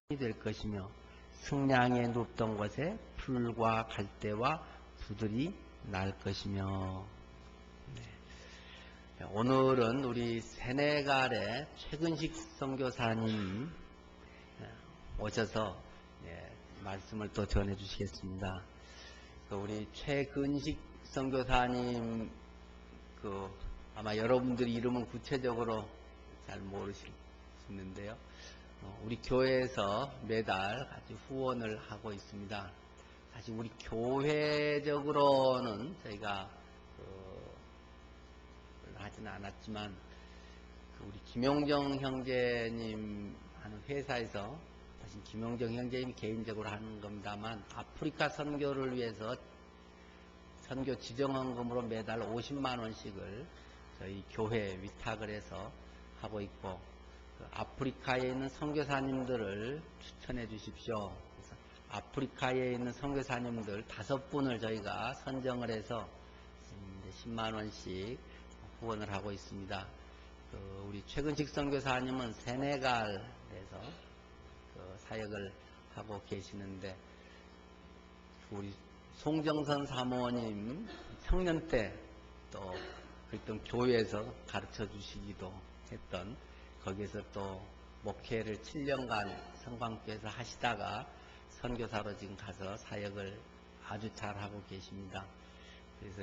될 것이며 승량에 눕던 곳에 풀과 갈대와 부들이 날 것이며. 오늘은 우리 세네갈의 최근식 선교사님 오셔서 말씀을 또 전해 주시겠습니다. 우리 최근식 선교사님 아마 여러분들이 이름은 구체적으로 잘 모르시는데요. 우리 교회에서 매달 같이 후원을 하고 있습니다. 사실 우리 교회적으로는 저희가 하지는 않았지만 우리 김용정 형제님 하는 회사에서 사실 김용정 형제님이 개인적으로 하는 겁니다만 아프리카 선교를 위해서 선교 지정헌금으로 매달 50만 원씩을 저희 교회에 위탁을 해서 하고 있고, 아프리카에 있는 선교사님들을 추천해 주십시오. 그래서 아프리카에 있는 선교사님들 5분을 저희가 선정을 해서 10만 원씩 후원을 하고 있습니다. 우리 최근식 선교사님은 세네갈에서 사역을 하고 계시는데, 우리 송정선 사모님 청년 때 또 어떤 교회에서 가르쳐 주시기도 했던, 거기에서 또 목회를 7년간 성광교에서 하시다가 선교사로 지금 가서 사역을 아주 잘하고 계십니다. 그래서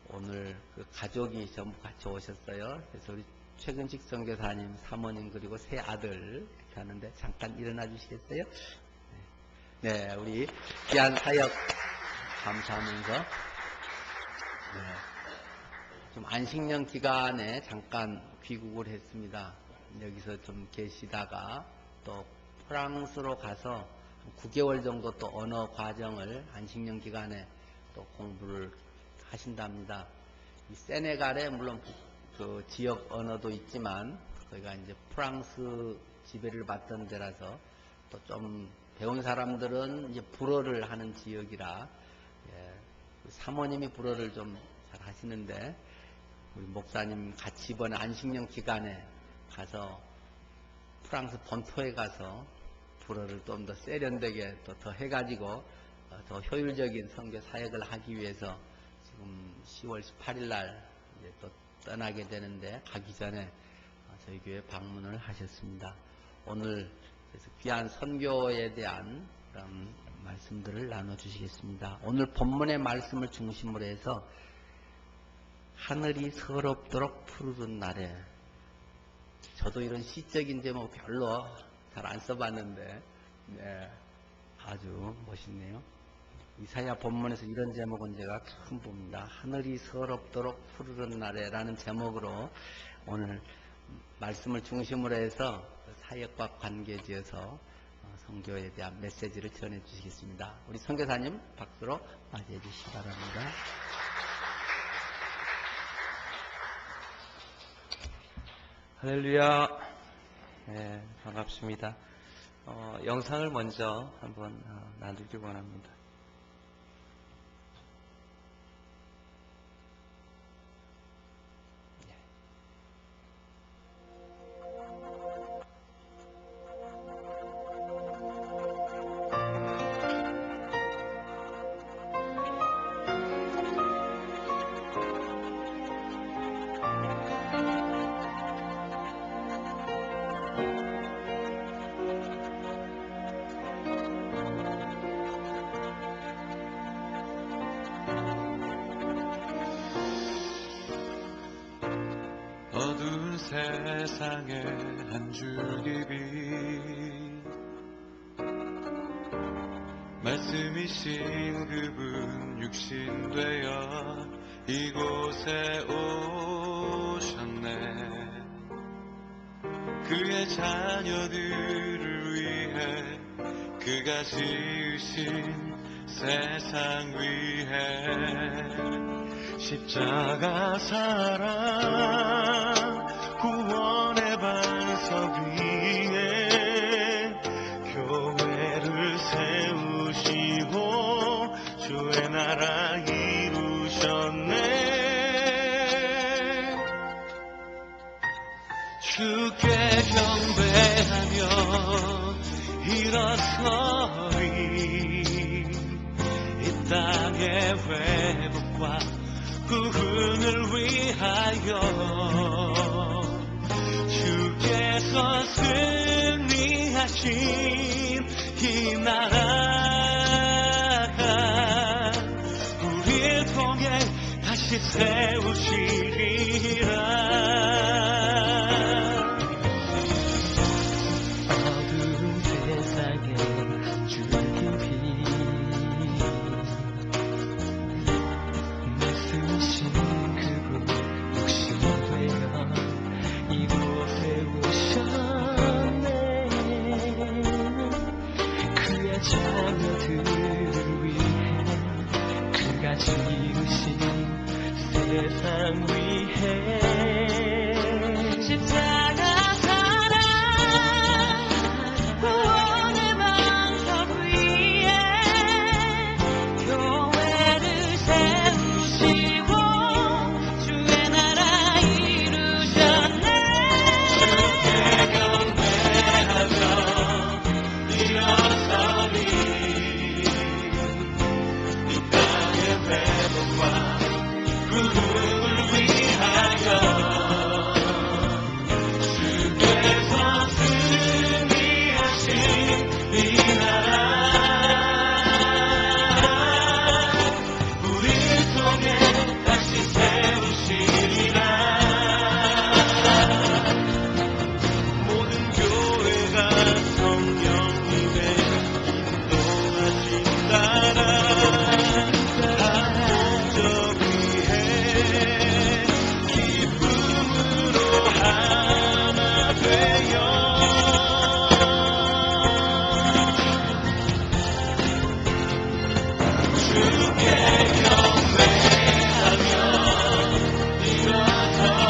오늘 가족이 전부 같이 오셨어요. 그래서 우리 최근식 선교사님, 사모님 그리고 세 아들 이렇게 하는데 잠깐 일어나 주시겠어요? 네, 우리 귀한 사역 감사하면서 좀 안식년 기간에 잠깐 귀국을 했습니다. 여기서 좀 계시다가 또 프랑스로 가서 9개월 정도 또 언어 과정을 안식년 기간에 또 공부를 하신답니다. 이 세네갈에 물론 그 지역 언어도 있지만 거기가 이제 프랑스 지배를 받던 데라서 또 좀 배운 사람들은 이제 불어를 하는 지역이라 사모님이 불어를 좀 잘 하시는데, 우리 목사님 같이 이번에 안식년 기간에 가서 프랑스 본토에 가서 불어를 좀 더 세련되게 더 해가지고 더 효율적인 선교 사역을 하기 위해서 지금 10월 18일 날 이제 또 떠나게 되는데, 가기 전에 저희 교회 방문을 하셨습니다. 오늘 그래서 귀한 선교에 대한 그런 말씀들을 나눠주시겠습니다. 오늘 본문의 말씀을 중심으로 해서 하늘이 서럽도록 푸르른 날에, 저도 이런 시적인 제목 별로 잘 안 써봤는데 아주 멋있네요. 이사야 본문에서 이런 제목은 제가 처음 봅니다. 하늘이 서럽도록 푸르른 날에 라는 제목으로 오늘 말씀을 중심으로 해서 사역과 관계지어서 선교에 대한 메시지를 전해 주시겠습니다. 우리 선교사님 박수로 맞이해 주시기 바랍니다. 할렐루야. 반갑습니다. 영상을 먼저 한번 나누기 원합니다. 어두운 세상에 한 줄기 빛, 말씀이신 그분 육신 되어 이곳에 오셨네. 그의 자녀들을 위해 그가 지으신 세상 위에 십자가 사랑 구원의 반석 위에 교회를 세우시고 주의 나라 이루셨네. 주께 경배하며 일어서리 이 땅의 회복과 구원을 위하여 주께서 승리하신 이 나라가 우리를 통해 다시 세우시리라. 어두운 세상에 줄기 빛 말씀이신 그분 욕심되어 이곳에 오셨네. 그의 자녀들을 위해 그가 지으신 세상 위해 십자가 사랑 구원의 방석 위에 교회를 세우시고 주의 나라 이루셨네. 주께 경배하며 일어서리 이 땅의 회복과 구원을 위하여 주께서 승리하신 이 나라 우리를 통해 다시 세우시리라. 모든 교회가 성령님의 인도하신다라. 저 위에 기쁨으로 하나 되어 주께 경배하며 일어서리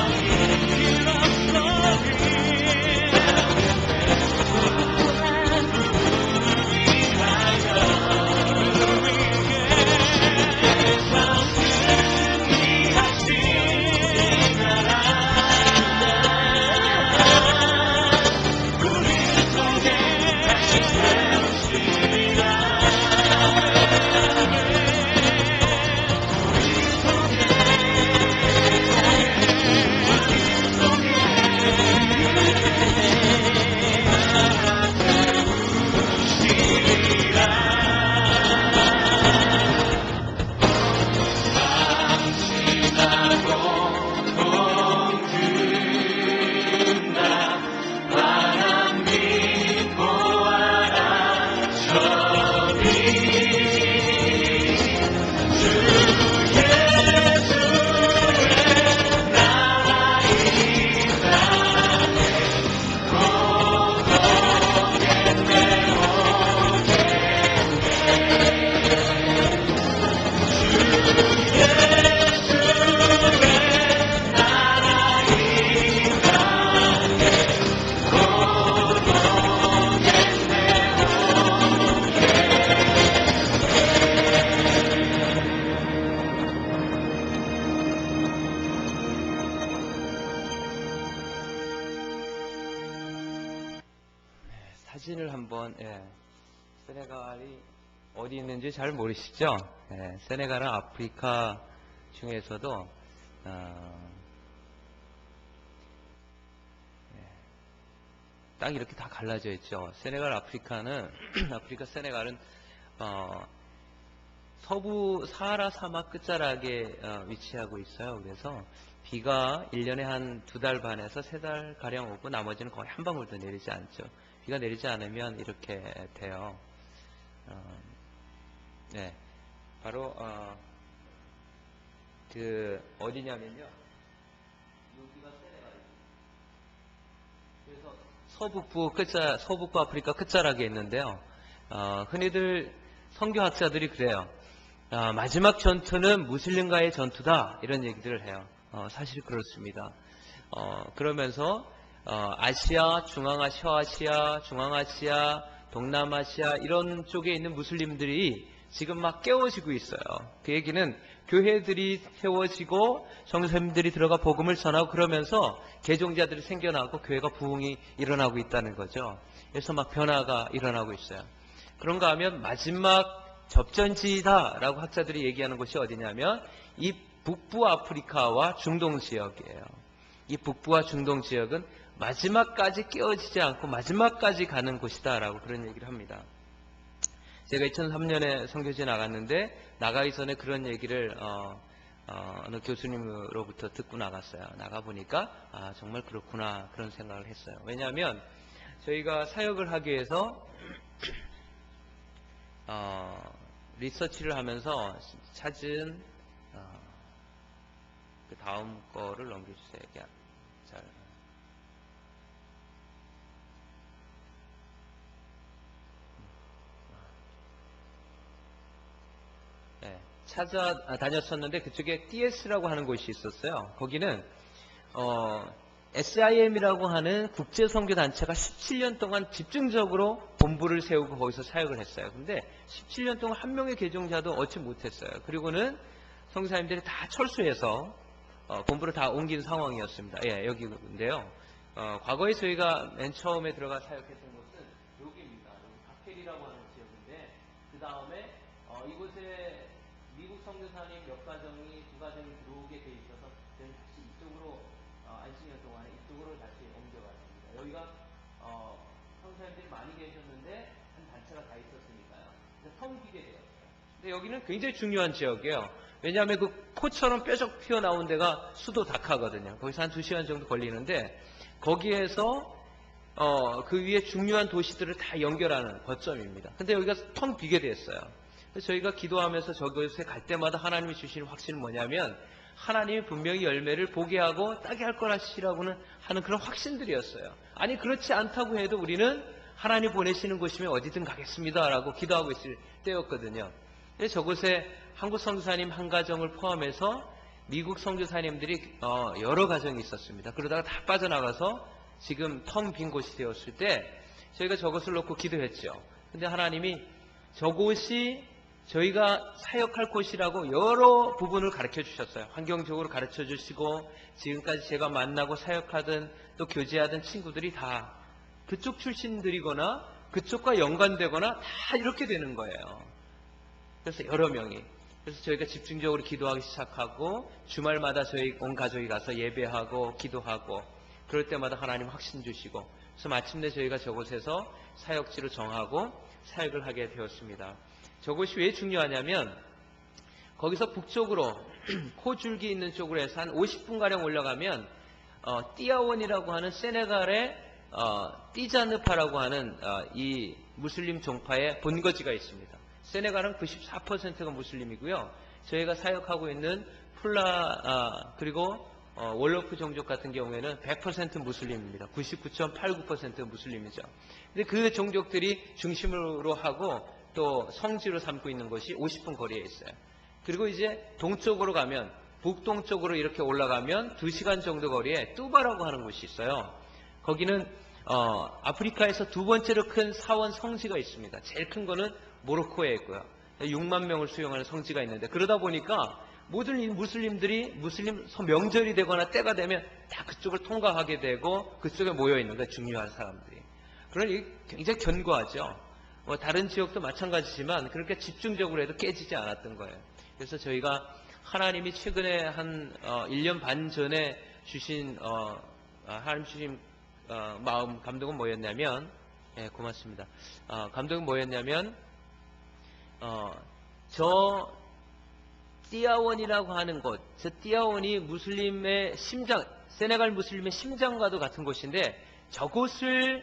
사진을 한번, 세네갈이 어디 있는지 잘 모르시죠? 세네갈은 아프리카 중에서도 딱 이렇게 다 갈라져 있죠. 세네갈 아프리카는 아프리카 세네갈은 서부 사하라 사막 끝자락에 위치하고 있어요. 그래서 비가 1년에 한 2달 반에서 3달 가량 오고 나머지는 거의 한 방울도 내리지 않죠. 비가 내리지 않으면 이렇게 돼요. 바로 그 어디냐면요. 여기가 세네갈입니다. 그래서 서북부 아프리카 끝자락에 있는데요. 흔히들 선교학자들이 그래요. 마지막 전투는 무슬림과의 전투다 이런 얘기들을 해요. 사실 그렇습니다. 그러면서 아시아, 중앙아시아, 동남아시아 이런 쪽에 있는 무슬림들이 지금 막 깨워지고 있어요. 그 얘기는 교회들이 세워지고 성도님들이 들어가 복음을 전하고 그러면서 개종자들이 생겨나고 교회가 부흥이 일어나고 있다는 거죠. 그래서 막 변화가 일어나고 있어요. 그런가 하면 마지막 접전지다라고 학자들이 얘기하는 곳이 어디냐면 이 북부 아프리카와 중동 지역이에요. 이 북부와 중동 지역은 마지막까지 깨어지지 않고 마지막까지 가는 곳이다라고 그런 얘기를 합니다. 제가 2003년에 선교지에 나갔는데 나가기 전에 그런 얘기를 어느 교수님으로부터 듣고 나갔어요. 나가보니까 아 정말 그렇구나 그런 생각을 했어요. 왜냐하면 저희가 사역을 하기 위해서 리서치를 하면서 찾은 그 다음 거를 넘겨주세요. 잘. 네, 다녔었는데 그쪽에 TS라고 하는 곳이 있었어요. 거기는 SIM이라고 하는 국제선교단체가 17년 동안 집중적으로 본부를 세우고 거기서 사역을 했어요. 근데 17년 동안 한 명의 개종자도 얻지 못했어요. 그리고는 선교사님들이 다 철수해서 본부를 다 옮긴 상황이었습니다. 예, 여기인데요. 과거에 저희가 맨 처음에 들어가 사역했던 곳은 여기입니다. 여기 바켈이라고 하는 지역인데 그 다음에 이곳에 미국 선교사님 몇 가정이 두 가정이 들어오게 돼 있어서 저희는 다시 이쪽으로 안식년 동안에 이쪽으로 다시 옮겨갔습니다. 여기가 선교사님들이 많이 계셨는데 한 단체가 다 있었으니까요. 그래서 텅 비게 되었어요. 근데 여기는 굉장히 중요한 지역이에요. 왜냐하면 그 포처럼 뾰족 튀어나온 데가 수도 다카거든요. 거기서 한 2시간 정도 걸리는데 거기에서 그 위에 중요한 도시들을 다 연결하는 거점입니다. 근데 여기가 텅 비게 됐어요. 그래서 저희가 기도하면서 저곳에 갈 때마다 하나님이 주시는 확신은 뭐냐면 하나님이 분명히 열매를 보게 하고 따게 할 거라시라고는 하는 그런 확신들이었어요. 아니 그렇지 않다고 해도 우리는 하나님 보내시는 곳이면 어디든 가겠습니다라고 기도하고 있을 때였거든요. 그래서 저곳에 한국 선교사님 한 가정을 포함해서 미국 선교사님들이 여러 가정이 있었습니다. 그러다가 다 빠져나가서 지금 텅 빈 곳이 되었을 때 저희가 저것을 놓고 기도했죠. 근데 하나님이 저곳이 저희가 사역할 곳이라고 여러 부분을 가르쳐 주셨어요. 환경적으로 가르쳐 주시고 지금까지 제가 만나고 사역하던 또 교제하던 친구들이 다 그쪽 출신들이거나 그쪽과 연관되거나 다 이렇게 되는 거예요. 그래서 여러 명이. 그래서 저희가 집중적으로 기도하기 시작하고 주말마다 저희 온 가족이 가서 예배하고 기도하고 그럴 때마다 하나님 확신 주시고 그래서 마침내 저희가 저곳에서 사역지로 정하고 사역을 하게 되었습니다. 저곳이 왜 중요하냐면 거기서 북쪽으로 코줄기 있는 쪽으로 해서 한 50분가량 올라가면 띠아원이라고 하는 세네갈의 띠자느파라고 하는 이 무슬림 종파의 본거지가 있습니다. 세네갈은 94%가 무슬림이고요. 저희가 사역하고 있는 풀라 그리고 월로프 종족 같은 경우에는 100% 무슬림입니다. 99.89% 무슬림이죠. 근데 그 종족들이 중심으로 하고 또 성지로 삼고 있는 것이 50분 거리에 있어요. 그리고 이제 동쪽으로 가면 북동쪽으로 이렇게 올라가면 2시간 정도 거리에 뚜바라고 하는 곳이 있어요. 거기는 아프리카에서 두 번째로 큰 사원 성지가 있습니다. 제일 큰 거는 모로코에 있고요. 6만 명을 수용하는 성지가 있는데 그러다 보니까 모든 무슬림들이 무슬림 명절이 되거나 때가 되면 다 그쪽을 통과하게 되고 그쪽에 모여 있는 거예요. 중요한 사람들이. 그러니 굉장히 견고하죠. 다른 지역도 마찬가지지만 그렇게 집중적으로 해도 깨지지 않았던 거예요. 그래서 저희가 하나님이 최근에 한 1년 반 전에 주신 하나님 주신 마음 감동은 뭐였냐면 고맙습니다. 감동은 뭐였냐면 저 띠아원이라고 하는 곳, 저 띠아원이 무슬림의 심장, 세네갈 무슬림의 심장과도 같은 곳인데 저곳을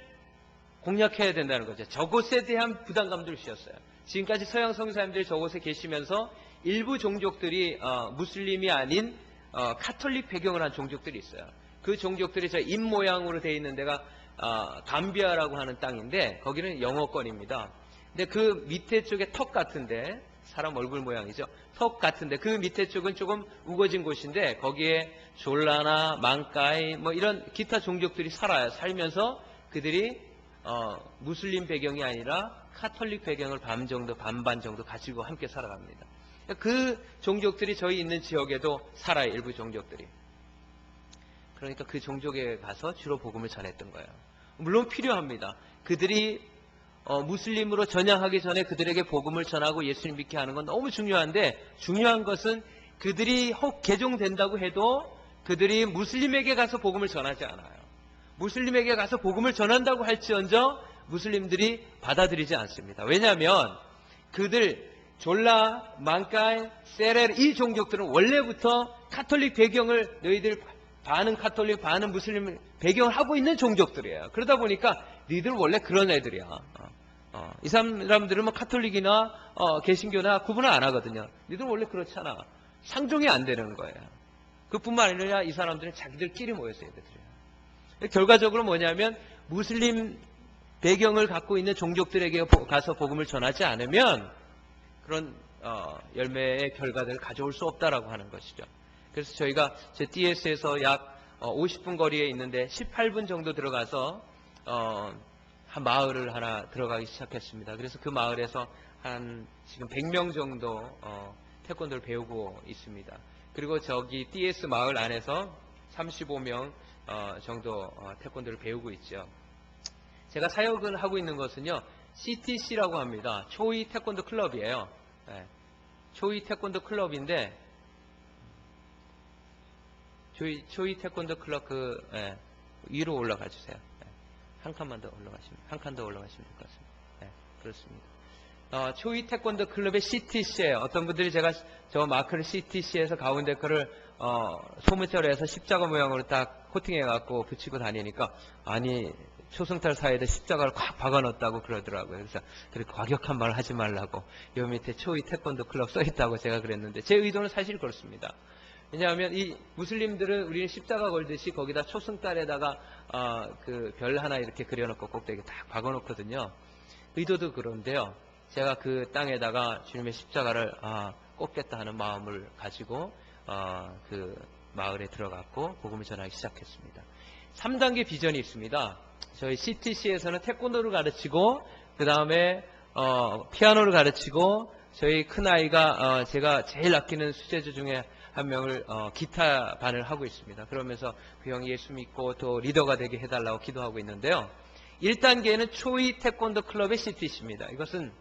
공략해야 된다는 거죠. 저곳에 대한 부담감들을 주셨어요. 지금까지 서양 선교사님들이 저곳에 계시면서 일부 종족들이 무슬림이 아닌 카톨릭 배경을 한 종족들이 있어요. 그 종족들이 저 입 모양으로 되어 있는 데가 감비아라고 하는 땅인데 거기는 영어권입니다. 근데 그 밑에 쪽에 턱 같은데 사람 얼굴 모양이죠. 턱 같은데 그 밑에 쪽은 조금 우거진 곳인데 거기에 졸라나 망까이 뭐 이런 기타 종족들이 살아요. 살면서 그들이 무슬림 배경이 아니라 카톨릭 배경을 반반 정도 가지고 함께 살아갑니다. 그 종족들이 저희 있는 지역에도 살아요. 일부 종족들이. 그러니까 그 종족에 가서 주로 복음을 전했던 거예요. 물론 필요합니다. 그들이 무슬림으로 전향하기 전에 그들에게 복음을 전하고 예수님 믿게 하는 건 너무 중요한데, 중요한 것은 그들이 혹 개종된다고 해도 그들이 무슬림에게 가서 복음을 전하지 않아요. 무슬림에게 가서 복음을 전한다고 할지언정 무슬림들이 받아들이지 않습니다. 왜냐하면 그들 졸라, 망카이, 세렐 이 종족들은 원래부터 카톨릭 배경을, 너희들 반은 카톨릭 반은 무슬림 배경을 하고 있는 종족들이에요. 그러다 보니까 너희들 원래 그런 애들이야. 이 사람들은 뭐 카톨릭이나 개신교나 구분을 안 하거든요. 너희들 원래 그렇잖아. 상종이 안 되는 거예요. 그뿐만 아니라 이 사람들은 자기들끼리 모여서 애들이에요. 결과적으로 뭐냐면 무슬림 배경을 갖고 있는 종족들에게 가서 복음을 전하지 않으면 그런 열매의 결과들을 가져올 수 없다라고 하는 것이죠. 그래서 저희가 제 DS에서 약 50분 거리에 있는데 18분 정도 들어가서 한 마을을 하나 들어가기 시작했습니다. 그래서 그 마을에서 한 지금 100명 정도 태권도를 배우고 있습니다. 그리고 저기 DS 마을 안에서 35명 정도 태권도를 배우고 있죠. 제가 사역을 하고 있는 것은요, CTC라고 합니다. 초이 태권도 클럽이에요. 네. 초이 태권도 클럽인데, 초이 태권도 클럽 위로 올라가 주세요. 네. 한 칸만 더 올라가시면, 한 칸 더 올라가시면 될 것 같습니다. 네, 그렇습니다. 초이 태권도 클럽의 CTC예요. 어떤 분들이 제가 저 마크를 CTC에서 가운데 거를 소문자로 해서 십자가 모양으로 딱 코팅해갖고 붙이고 다니니까, 아니 초승달 사이에다 십자가를 콱 박아놓았다고 그러더라고요. 그래서 그렇게 과격한 말 하지 말라고 요 밑에 초이 태권도 클럽 써있다고 제가 그랬는데, 제 의도는 사실 그렇습니다. 왜냐하면 이 무슬림들은 우리는 십자가 걸듯이 거기다 초승달에다가 그 별 하나 이렇게 그려놓고 꼭대기 딱 박아놓거든요. 의도도 그런데요, 제가 그 땅에다가 주님의 십자가를 꽂겠다 하는 마음을 가지고 그 마을에 들어갔고 복음을 전하기 시작했습니다. 3단계 비전이 있습니다. 저희 CTC에서는 태권도를 가르치고, 그 다음에 피아노를 가르치고, 저희 큰아이가 제가 제일 아끼는 수제자 중에 한 명을 기타 반을 하고 있습니다. 그러면서 그 형이 예수 믿고 또 리더가 되게 해달라고 기도하고 있는데요. 1단계는 초이 태권도 클럽의 CTC입니다. 이것은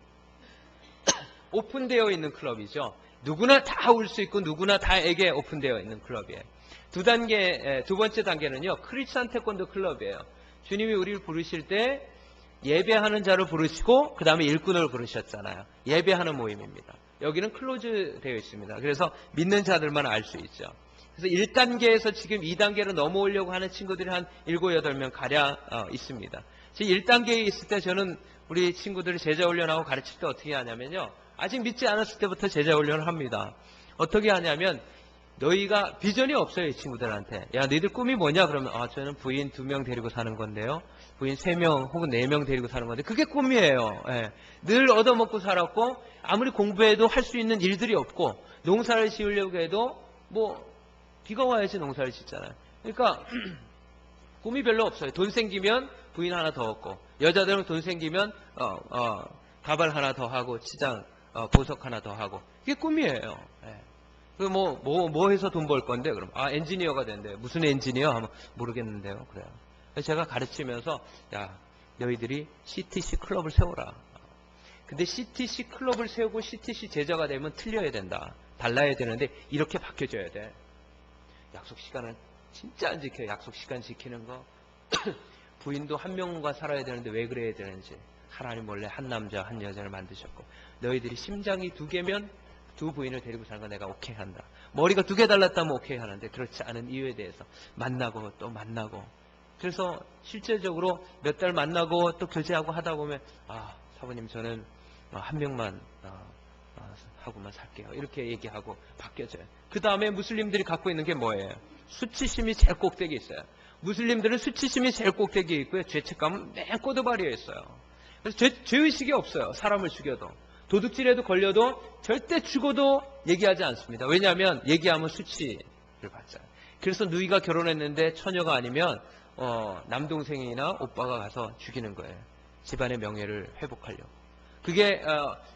오픈되어 있는 클럽이죠. 누구나 다 올 수 있고 누구나 다에게 오픈되어 있는 클럽이에요. 두 번째 단계는요, 크리스찬 태권도 클럽이에요. 주님이 우리를 부르실 때 예배하는 자를 부르시고 그 다음에 일꾼을 부르셨잖아요. 예배하는 모임입니다. 여기는 클로즈 되어 있습니다. 그래서 믿는 자들만 알 수 있죠. 그래서 1단계에서 지금 2단계로 넘어오려고 하는 친구들이 한 7, 8명 가량 있습니다. 제 1단계에 있을 때 저는 우리 친구들이 제자 훈련하고 가르칠 때 어떻게 하냐면요, 아직 믿지 않았을 때부터 제자 훈련을 합니다. 어떻게 하냐면, 너희가 비전이 없어요. 이 친구들한테. 야, 너희들 꿈이 뭐냐? 그러면 저는 부인 2명 데리고 사는 건데요, 부인 3명 혹은 4명 데리고 사는 건데 그게 꿈이에요. 예. 늘 얻어먹고 살았고 아무리 공부해도 할 수 있는 일들이 없고, 농사를 지으려고 해도 뭐 비가 와야지 농사를 짓잖아요. 그러니까 꿈이 별로 없어요. 돈 생기면 부인 하나 더 얻고, 여자들은 돈 생기면 가발 하나 더 하고, 치장 보석 하나 더 하고, 그게 꿈이에요. 예. 그 뭐 해서 돈 벌 건데? 그럼 엔지니어가 된대요. 무슨 엔지니어? 하면 모르겠는데요. 그래요. 그래서 제가 가르치면서, 야, 너희들이 CTC 클럽을 세워라. 근데 CTC 클럽을 세우고 CTC 제자가 되면 틀려야 된다. 달라야 되는데 이렇게 바뀌어져야 돼. 약속 시간은 진짜 안 지켜요. 약속 시간 지키는 거. 부인도 한 명과 살아야 되는데 왜 그래야 되는지. 하나님 원래 한 남자 한 여자를 만드셨고, 너희들이 심장이 2개면 2 부인을 데리고 사는 거 내가 오케이 한다. 머리가 2개 달랐다면 오케이 하는데 그렇지 않은 이유에 대해서 만나고 또 만나고, 그래서 실제적으로 몇 달 만나고 또 교제하고 하다 보면 사부님 저는 한 명만 하고만 살게요. 이렇게 얘기하고 바뀌어져요. 그 다음에 무슬림들이 갖고 있는 게 뭐예요? 수치심이 제일 꼭대기에 있어요. 무슬림들은 수치심이 제일 꼭대기에 있고요, 죄책감은 맨 꼬드발이에 있어요. 그래서 죄의식이 없어요. 사람을 죽여도, 도둑질에도 걸려도 절대 죽어도 얘기하지 않습니다. 왜냐하면 얘기하면 수치를 받잖아요. 그래서 누이가 결혼했는데 처녀가 아니면 남동생이나 오빠가 가서 죽이는 거예요. 집안의 명예를 회복하려고. 그게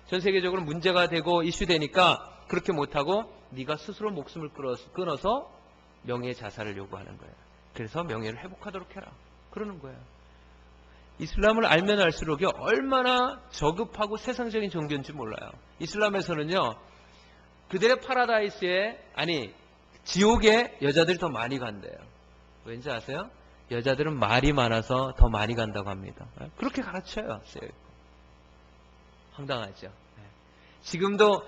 전 세계적으로 문제가 되고 이슈되니까 그렇게 못하고 네가 스스로 목숨을 끊어서 명예 자살을 요구하는 거예요. 그래서 명예를 회복하도록 해라. 그러는 거예요. 이슬람을 알면 알수록 얼마나 저급하고 세상적인 종교인지 몰라요. 이슬람에서는요, 그들의 파라다이스에, 아니, 지옥에 여자들이 더 많이 간대요. 왠지 아세요? 여자들은 말이 많아서 더 많이 간다고 합니다. 그렇게 가르쳐요. 황당하죠. 지금도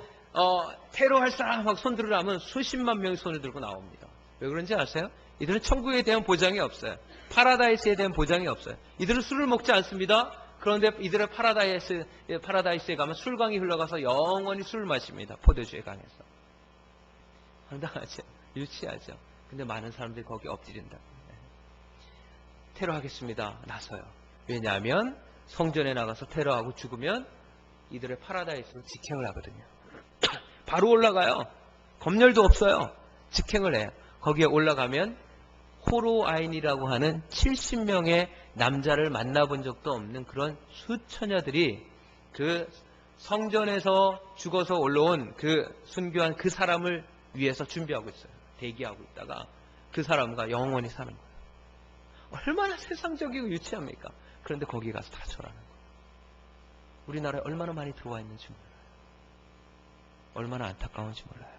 테러할 사람 막 손 들으라면 수십만 명이 손을 들고 나옵니다. 왜 그런지 아세요? 이들은 천국에 대한 보장이 없어요. 파라다이스에 대한 보장이 없어요. 이들은 술을 먹지 않습니다. 그런데 이들의 파라다이스에 가면 술광이 흘러가서 영원히 술을 마십니다. 포도주에 강해서. 황당하죠. 유치하죠. 근데 많은 사람들이 거기 엎드린다. 테러하겠습니다. 나서요. 왜냐하면 성전에 나가서 테러하고 죽으면 이들의 파라다이스는 직행을 하거든요. 바로 올라가요. 검열도 없어요. 직행을 해요. 거기에 올라가면 호로아인이라고 하는 70명의 남자를 만나본 적도 없는 그런 수처녀들이 그 성전에서 죽어서 올라온 그 순교한 그 사람을 위해서 준비하고 있어요. 대기하고 있다가 그 사람과 영원히 사는 거예요. 얼마나 세상적이고 유치합니까? 그런데 거기 가서 다 절하는 거예요. 우리나라에 얼마나 많이 들어와 있는지 몰라요. 얼마나 안타까운지 몰라요.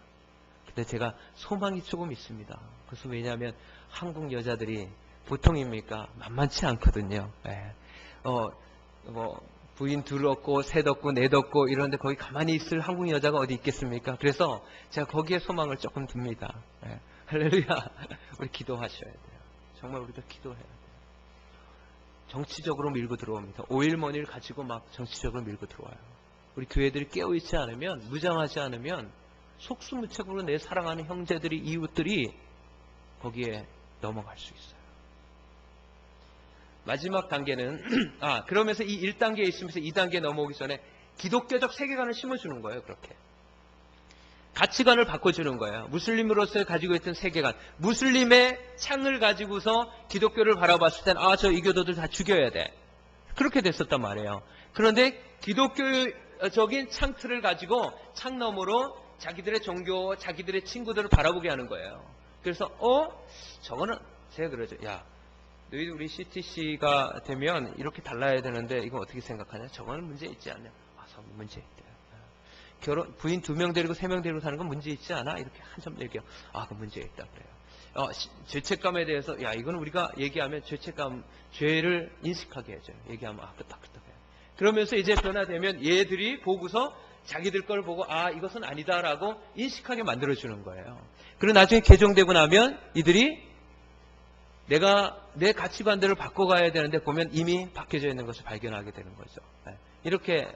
근데 제가 소망이 조금 있습니다. 그래서 왜냐하면 한국 여자들이 보통입니까? 만만치 않거든요. 부인 둘 얻고 셋 얻고 넷 얻고 이런데 거기 가만히 있을 한국 여자가 어디 있겠습니까? 그래서 제가 거기에 소망을 조금 둡니다. 할렐루야. 우리 기도하셔야 돼요. 정말 우리가 기도해야 돼요. 정치적으로 밀고 들어옵니다. 오일머니를 가지고 막 정치적으로 밀고 들어와요. 우리 교회들이 깨어있지 않으면, 무장하지 않으면 속수무책으로 내 사랑하는 형제들이, 이웃들이 거기에 넘어갈 수 있어요. 마지막 단계는 그러면서 이 1단계에 있으면서 2단계에 넘어오기 전에 기독교적 세계관을 심어주는 거예요. 그렇게 가치관을 바꿔주는 거예요. 무슬림으로서 가지고 있던 세계관, 무슬림의 창을 가지고서 기독교를 바라봤을 땐 저 이교도들 다 죽여야 돼. 그렇게 됐었단 말이에요. 그런데 기독교적인 창틀을 가지고 창 너머로 자기들의 종교, 자기들의 친구들을 바라보게 하는 거예요. 그래서 저거는 제가 그러죠. 야, 너희들 우리 CTC가 되면 이렇게 달라야 되는데 이거 어떻게 생각하냐? 저거는 문제 있지 않냐? 문제 있대요. 부인 2명 데리고 3명 데리고 사는 건 문제 있지 않아? 이렇게 한참 얘기해요. 그 문제 있다 그래요. 죄책감에 대해서 이건 우리가 얘기하면 죄를 인식하게 해줘요. 얘기하면 끄떡끄떡해요. 그러면서 이제 변화되면 얘들이 보고서 자기들 걸 보고 이것은 아니다라고 인식하게 만들어주는 거예요. 그리고 나중에 개종되고 나면 이들이 내가 내 가치관들을 바꿔가야 되는데 보면 이미 바뀌어져 있는 것을 발견하게 되는 거죠. 이렇게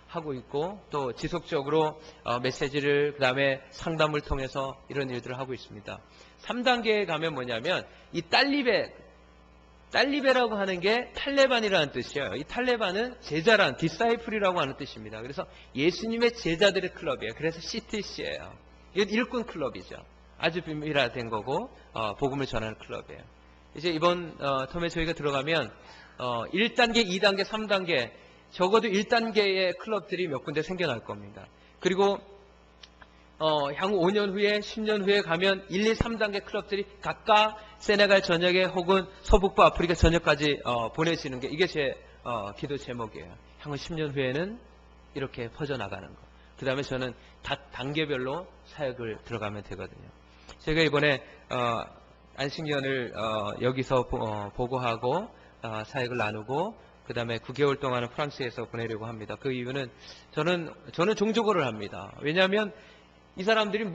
하고 있고 또 지속적으로 메시지를 그다음에 상담을 통해서 이런 일들을 하고 있습니다. 3단계에 가면 뭐냐면 이 딸리베라고 하는 게 탈레반이라는 뜻이에요. 이 탈레반은 제자란 디사이플이라고 하는 뜻입니다. 그래서 예수님의 제자들의 클럽이에요. 그래서 CTC예요. 이건 일꾼 클럽이죠. 아주 비밀화된 거고 복음을 전하는 클럽이에요. 이제 이번 텀에 저희가 들어가면 1단계, 2단계, 3단계 적어도 1단계의 클럽들이 몇 군데 생겨날 겁니다. 그리고 향후 5년 후에 10년 후에 가면 1, 2, 3단계 클럽들이 각각 세네갈 전역에 혹은 서북부 아프리카 전역까지 보내지는 게 이게 제 기도 제목이에요. 향후 10년 후에는 이렇게 퍼져나가는 거. 그 다음에 저는 단계별로 사역을 들어가면 되거든요. 제가 이번에 안식년을 여기서 보고하고 사역을 나누고 그 다음에 9개월 동안은 프랑스에서 보내려고 합니다. 그 이유는 저는 종족어를 합니다. 왜냐하면 이 사람들이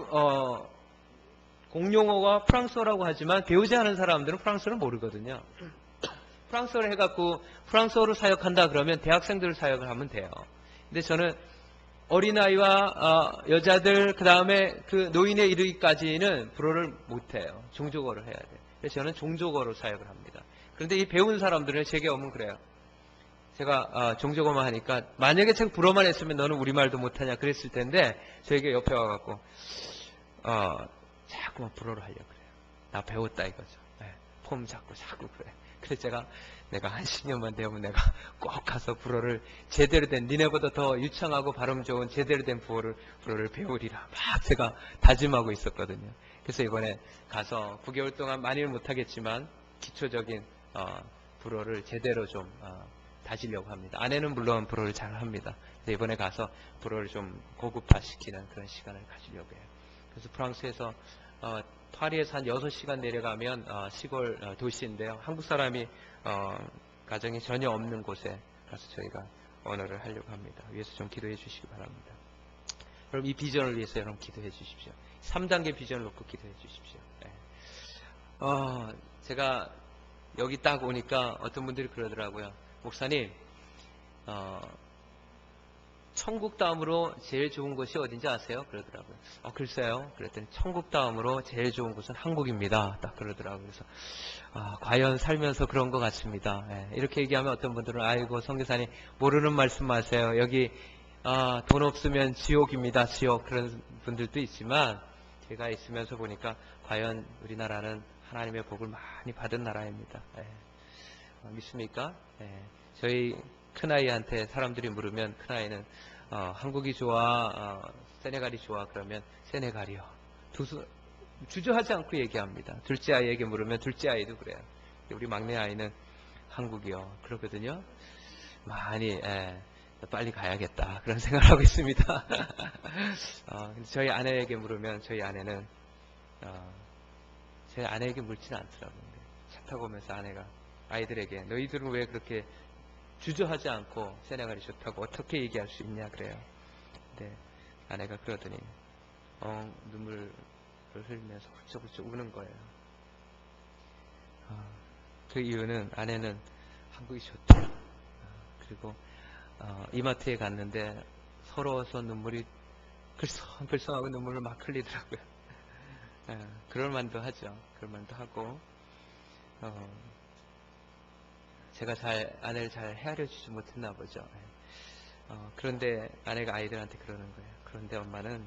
공용어가 프랑스어라고 하지만 배우지 않은 사람들은 프랑스어를 모르거든요. 프랑스어를 해갖고 프랑스어로 사역한다 그러면 대학생들 사역을 하면 돼요. 근데 저는 어린아이와 여자들 그 다음에 그 노인에 이르기까지는 불어를 못해요. 종족어를 해야 돼요. 그래서 저는 종족어로 사역을 합니다. 그런데 이 배운 사람들은 제게 오면 그래요. 제가 종족어만 하니까 만약에 제가 불어만 했으면 너는 우리말도 못하냐 그랬을 텐데 저에게 옆에 와갖고 자꾸만 불어로 하려고 그래요. 나 배웠다 이거죠. 폼 잡고 자꾸 그래. 그래서 제가 내가 한 10년만 되면 내가 꼭 가서 불어를 제대로 된, 니네보다 더 유창하고 발음 좋은 제대로 된 불어를 배우리라. 막 제가 다짐하고 있었거든요. 그래서 이번에 가서 9개월 동안 많이는 못하겠지만 기초적인 불어를 제대로 좀 다지려고 합니다. 아내는 물론 불어를 잘 합니다. 그래서 이번에 가서 불어를 좀 고급화시키는 그런 시간을 가지려고 해요. 그래서 프랑스에서 파리에서 한 6시간 내려가면 시골 도시인데요. 한국 사람이 가정이 전혀 없는 곳에 가서 저희가 언어를 하려고 합니다. 위해서 좀 기도해 주시기 바랍니다. 그럼 이 비전을 위해서 여러분 기도해 주십시오. 3단계 비전을 놓고 기도해 주십시오. 네. 제가 여기 딱 오니까 어떤 분들이 그러더라고요. 목사님, 천국 다음으로 제일 좋은 곳이 어딘지 아세요? 그러더라고요. 글쎄요. 그랬더니 천국 다음으로 제일 좋은 곳은 한국입니다. 딱 그러더라고요. 그래서 과연 살면서 그런 것 같습니다. 예, 이렇게 얘기하면 어떤 분들은 아이고 선교사님 모르는 말씀하세요. 여기 돈 없으면 지옥입니다. 지옥. 그런 분들도 있지만 제가 있으면서 보니까 과연 우리나라는 하나님의 복을 많이 받은 나라입니다. 예. 믿습니까? 예. 저희 큰아이한테 사람들이 물으면 큰아이는 한국이 좋아, 세네갈이 좋아 그러면 세네갈이요. 주저하지 않고 얘기합니다. 둘째 아이에게 물으면 둘째 아이도 그래요. 우리 막내 아이는 한국이요. 그러거든요. 많이 빨리 가야겠다 그런 생각을 하고 있습니다. 근데 저희 아내에게 물으면 저희 아내는 제 아내에게 묻지는 않더라고요. 차 타고 오면서 아내가 아이들에게 너희들은 왜 그렇게 주저하지 않고 세네갈이 좋다고 어떻게 얘기할 수 있냐 그래요. 근데 아내가 그러더니 눈물을 흘리면서 훌쩍훌쩍 우는 거예요. 그 이유는 아내는 한국이 좋대요. 그리고 이마트에 갔는데 서러워서 눈물이 글썽글썽하고 눈물을 막 흘리더라고요. 그럴 만도 하죠. 그럴 만도 하고 제가 아내를 잘 헤아려 주지 못했나 보죠. 그런데 아내가 아이들한테 그러는 거예요. 그런데 엄마는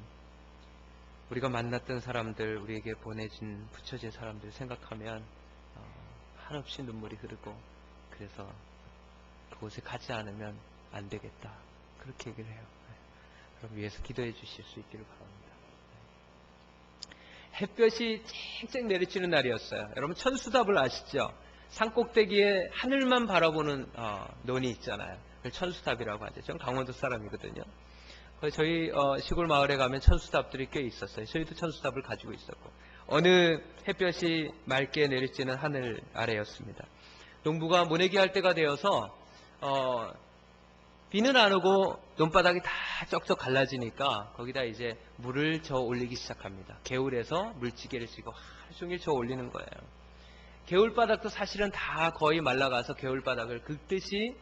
우리가 만났던 사람들, 우리에게 보내진, 붙여진 사람들 생각하면 한없이 눈물이 흐르고 그래서 그곳에 가지 않으면 안 되겠다. 그렇게 얘기를 해요. 그럼 위에서 기도해 주실 수 있기를 바랍니다. 햇볕이 쨍쨍 내리치는 날이었어요. 여러분 천수답을 아시죠? 산꼭대기에 하늘만 바라보는 논이 있잖아요. 천수답이라고 하죠. 전 강원도 사람이거든요. 저희 시골 마을에 가면 천수답들이 꽤 있었어요. 저희도 천수답을 가지고 있었고 어느 햇볕이 맑게 내리쬐는 하늘 아래였습니다. 농부가 모내기 할 때가 되어서 비는 안 오고 논바닥이 다 쩍쩍 갈라지니까 거기다 이제 물을 저어 올리기 시작합니다. 개울에서 물지개를 쥐고 하루 종일 저어 올리는 거예요. 개울바닥도 사실은 다 거의 말라가서 개울바닥을 긁듯이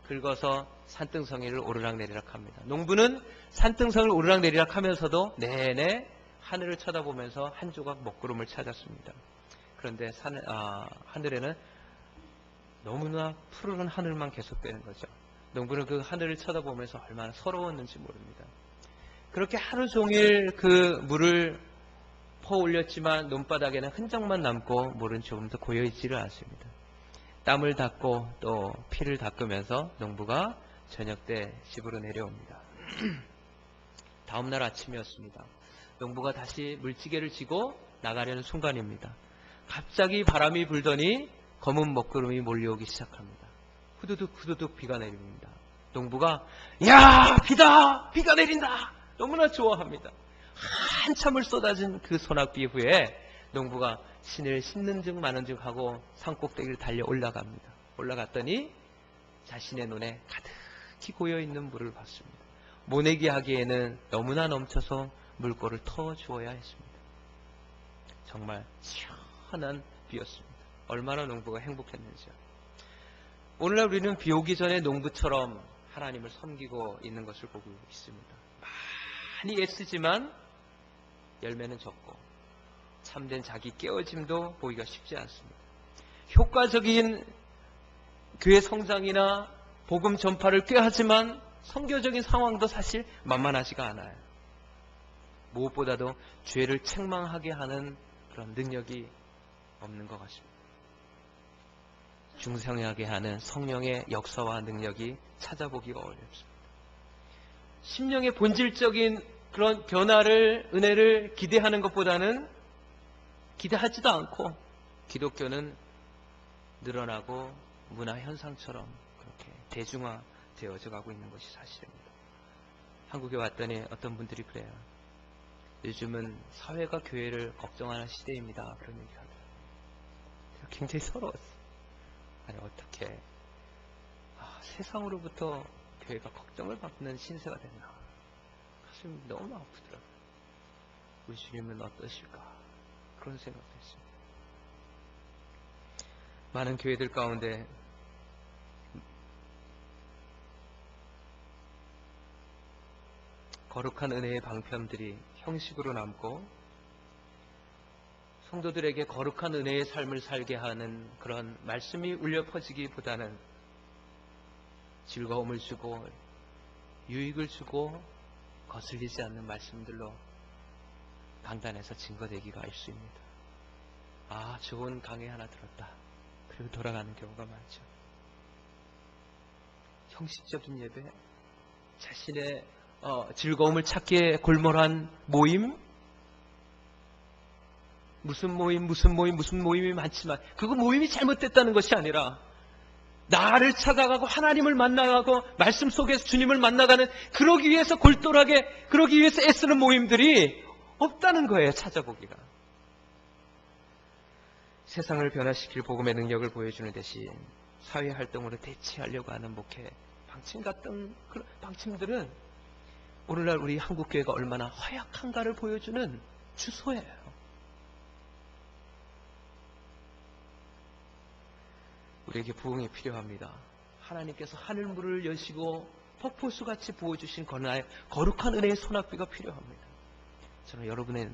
긁어서 산등성이를 오르락내리락 합니다. 농부는 산등성을 오르락내리락 하면서도 내내 하늘을 쳐다보면서 한 조각 먹구름을 찾았습니다. 그런데 하늘에는 너무나 푸른 하늘만 계속되는 거죠. 농부는 그 하늘을 쳐다보면서 얼마나 서러웠는지 모릅니다. 그렇게 하루 종일 그 물을 퍼올렸지만 논바닥에는 흔적만 남고 물은 조금 더 고여있지를 않습니다. 땀을 닦고 또 피를 닦으면서 농부가 저녁 때 집으로 내려옵니다. 다음날 아침이었습니다. 농부가 다시 물지개를 쥐고 나가려는 순간입니다. 갑자기 바람이 불더니 검은 먹구름이 몰려오기 시작합니다. 후두둑 후두둑 비가 내립니다. 농부가 야 비다! 비가 내린다! 너무나 좋아합니다. 한참을 쏟아진 그 소낙비 후에 농부가 신을 씻는 중 마는 중 하고 산꼭대기를 달려 올라갑니다. 올라갔더니 자신의 눈에 가득히 고여있는 물을 봤습니다. 모내기 하기에는 너무나 넘쳐서 물꼬를 터주어야 했습니다. 정말 시원한 비였습니다. 얼마나 농부가 행복했는지요. 오늘날 우리는 비 오기 전에 농부처럼 하나님을 섬기고 있는 것을 보고 있습니다. 많이 애쓰지만 열매는 적고 참된 자기 깨어짐도 보기가 쉽지 않습니다. 효과적인 교회 성장이나 복음 전파를 꽤 하지만 선교적인 상황도 사실 만만하지가 않아요. 무엇보다도 죄를 책망하게 하는 그런 능력이 없는 것 같습니다. 중생하게 하는 성령의 역사와 능력이 찾아보기가 어렵습니다. 심령의 본질적인 그런 변화를, 은혜를 기대하는 것보다는 기대하지도 않고 기독교는 늘어나고 문화 현상처럼 그렇게 대중화되어져 가고 있는 것이 사실입니다. 한국에 왔더니 어떤 분들이 그래요. 요즘은 사회가 교회를 걱정하는 시대입니다. 그런 얘기를 하더라고요. 굉장히 서러웠어요. 아니 어떻게 세상으로부터 교회가 걱정을 받는 신세가 됐나. 가슴이 너무 아프더라고요. 우리 주님은 어떠실까 그런 생각도 했습니다. 많은 교회들 가운데 거룩한 은혜의 방편들이 형식으로 남고 성도들에게 거룩한 은혜의 삶을 살게 하는 그런 말씀이 울려 퍼지기보다는 즐거움을 주고 유익을 주고 거슬리지 않는 말씀들로 강단에서 증거되기가 일쑤입니다. 좋은 강의 하나 들었다. 그리고 돌아가는 경우가 많죠. 형식적인 예배, 자신의 즐거움을 찾기에 골몰한 모임, 무슨 모임이 많지만 그거 모임이 잘못됐다는 것이 아니라 나를 찾아가고 하나님을 만나가고 말씀 속에서 주님을 만나가는 그러기 위해서 골똘하게 그러기 위해서 애쓰는 모임들이 없다는 거예요. 찾아보기가. 세상을 변화시킬 복음의 능력을 보여주는 대신 사회활동으로 대체하려고 하는 목회 방침 같은 그런 방침들은 오늘날 우리 한국교회가 얼마나 허약한가를 보여주는 주소예요. 우리에게 부흥이 필요합니다. 하나님께서 하늘문을 여시고 폭포수같이 부어주신 거룩한 은혜의 소낙비가 필요합니다. 저는 여러분의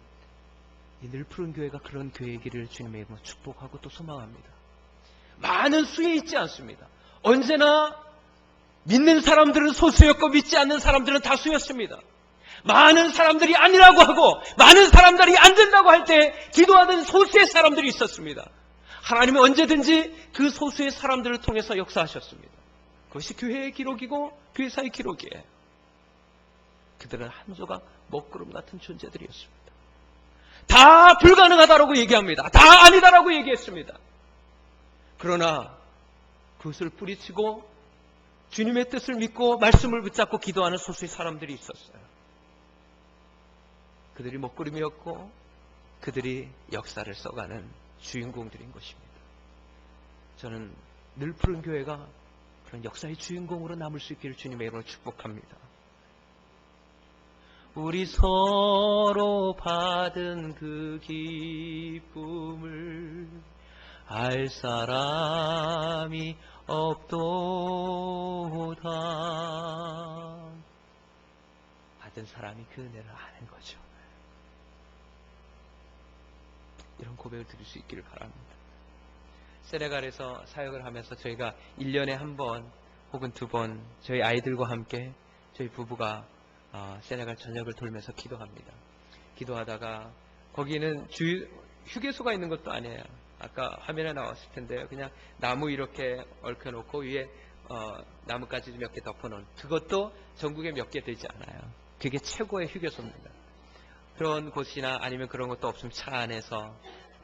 이 늘푸른 교회가 그런 교회이기를 주님의 이름으로 축복하고 또 소망합니다. 많은 수에 있지 않습니다. 언제나 믿는 사람들은 소수였고 믿지 않는 사람들은 다수였습니다. 많은 사람들이 아니라고 하고 많은 사람들이 안 된다고 할 때 기도하던 소수의 사람들이 있었습니다. 하나님은 언제든지 그 소수의 사람들을 통해서 역사하셨습니다. 그것이 교회의 기록이고 교회사의 기록이에요. 그들은 한 조각 먹구름 같은 존재들이었습니다. 다 불가능하다라고 얘기합니다. 다 아니다라고 얘기했습니다. 그러나 그것을 뿌리치고 주님의 뜻을 믿고 말씀을 붙잡고 기도하는 소수의 사람들이 있었어요. 그들이 먹구름이었고 그들이 역사를 써가는 주인공들인 것입니다. 저는 늘푸른 교회가 그런 역사의 주인공으로 남을 수 있기를 주님의 이름으로 축복합니다. 우리 서로 받은 그 기쁨을 알 사람이 없도다. 받은 사람이 그 은혜를 아는 거죠. 이런 고백을 드릴 수 있기를 바랍니다. 세네갈에서 사역을 하면서 저희가 1년에 한 번 혹은 2번 저희 아이들과 함께 저희 부부가 세네갈 전역을 돌면서 기도합니다. 기도하다가 거기는 휴게소가 있는 것도 아니에요. 아까 화면에 나왔을 텐데요. 그냥 나무 이렇게 얽혀놓고 위에 나뭇가지 몇 개 덮어놓은 그것도 전국에 몇 개 되지 않아요. 그게 최고의 휴게소입니다. 그런 곳이나 아니면 그런 것도 없으면 차 안에서